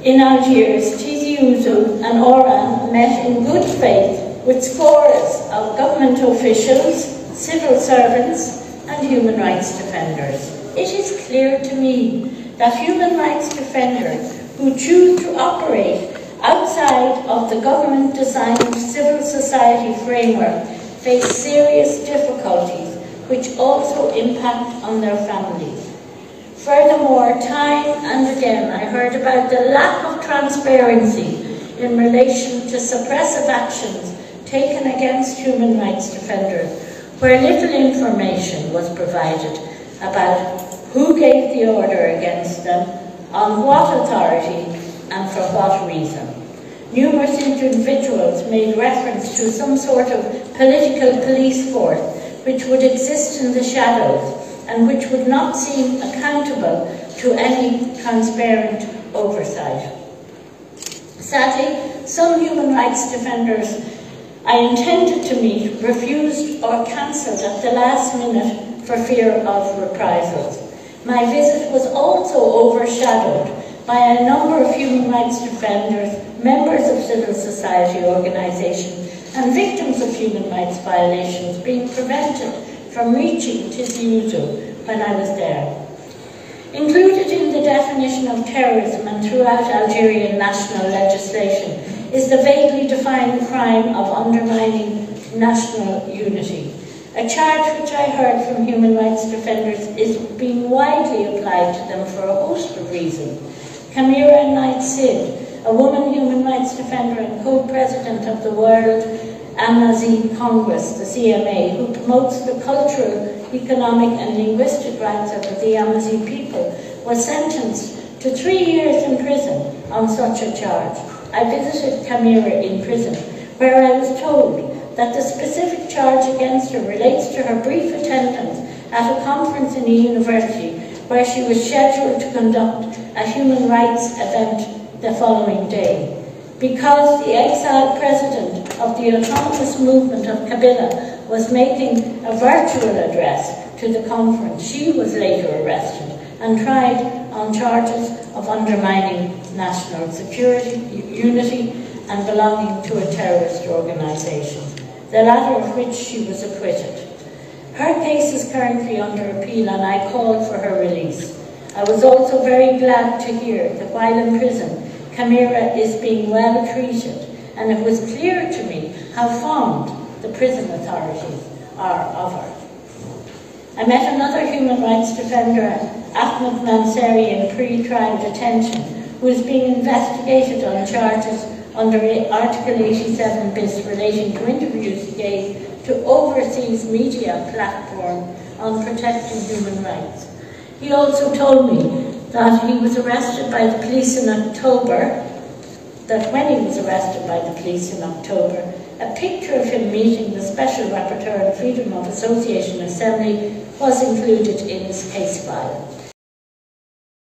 in Algiers, Tizi Ouzou and Oran met in good faith with scores of government officials, civil servants and human rights defenders. It is clear to me that human rights defenders who choose to operate outside of the government-designed civil society framework face serious difficulties which also impact on their families. Furthermore, time and again I heard about the lack of transparency in relation to suppressive actions taken against human rights defenders, where little information was provided about who gave the order against them, on what authority, and for what reason. Numerous individuals made reference to some sort of political police force which would exist in the shadows and which would not seem accountable to any transparent oversight. Sadly, some human rights defenders I intended to meet refused or cancelled at the last minute for fear of reprisals. My visit was also overshadowed by a number of human rights defenders, members of civil society organisations, and victims of human rights violations being prevented from reaching Tizi Ouzou when I was there. Included in the definition of terrorism and throughout Algerian national legislation is the vaguely defined crime of undermining national unity. A charge which I heard from human rights defenders is being widely applied to them for a host of reasons. Kamira Knight Sid, a woman human rights defender and co-president of the World Amazigh Congress, the CMA, who promotes the cultural, economic and linguistic rights of the Amazigh people, was sentenced to 3 years in prison on such a charge. I visited Kamira in prison, where I was told that the specific charge against her relates to her brief attendance at a conference in a university where she was scheduled to conduct a human rights event the following day. Because the exiled president of the autonomous movement of Kabila was making a virtual address to the conference, she was later arrested and tried on charges of undermining national security, unity, and belonging to a terrorist organisation, the latter of which she was acquitted. Her case is currently under appeal and I called for her release. I was also very glad to hear that while in prison, Kamira is being well treated, and it was clear to me how fond the prison authorities are of her. I met another human rights defender, Ahmed Mansari, in pre-trial detention, who is being investigated on charges under Article 87 bis relating to interviews he gave to overseas media platform on protecting human rights. He also told me that he was arrested by the police in October, that when he was arrested by the police in October, a picture of him meeting the Special Rapporteur on Freedom of Association Assembly was included in his case file.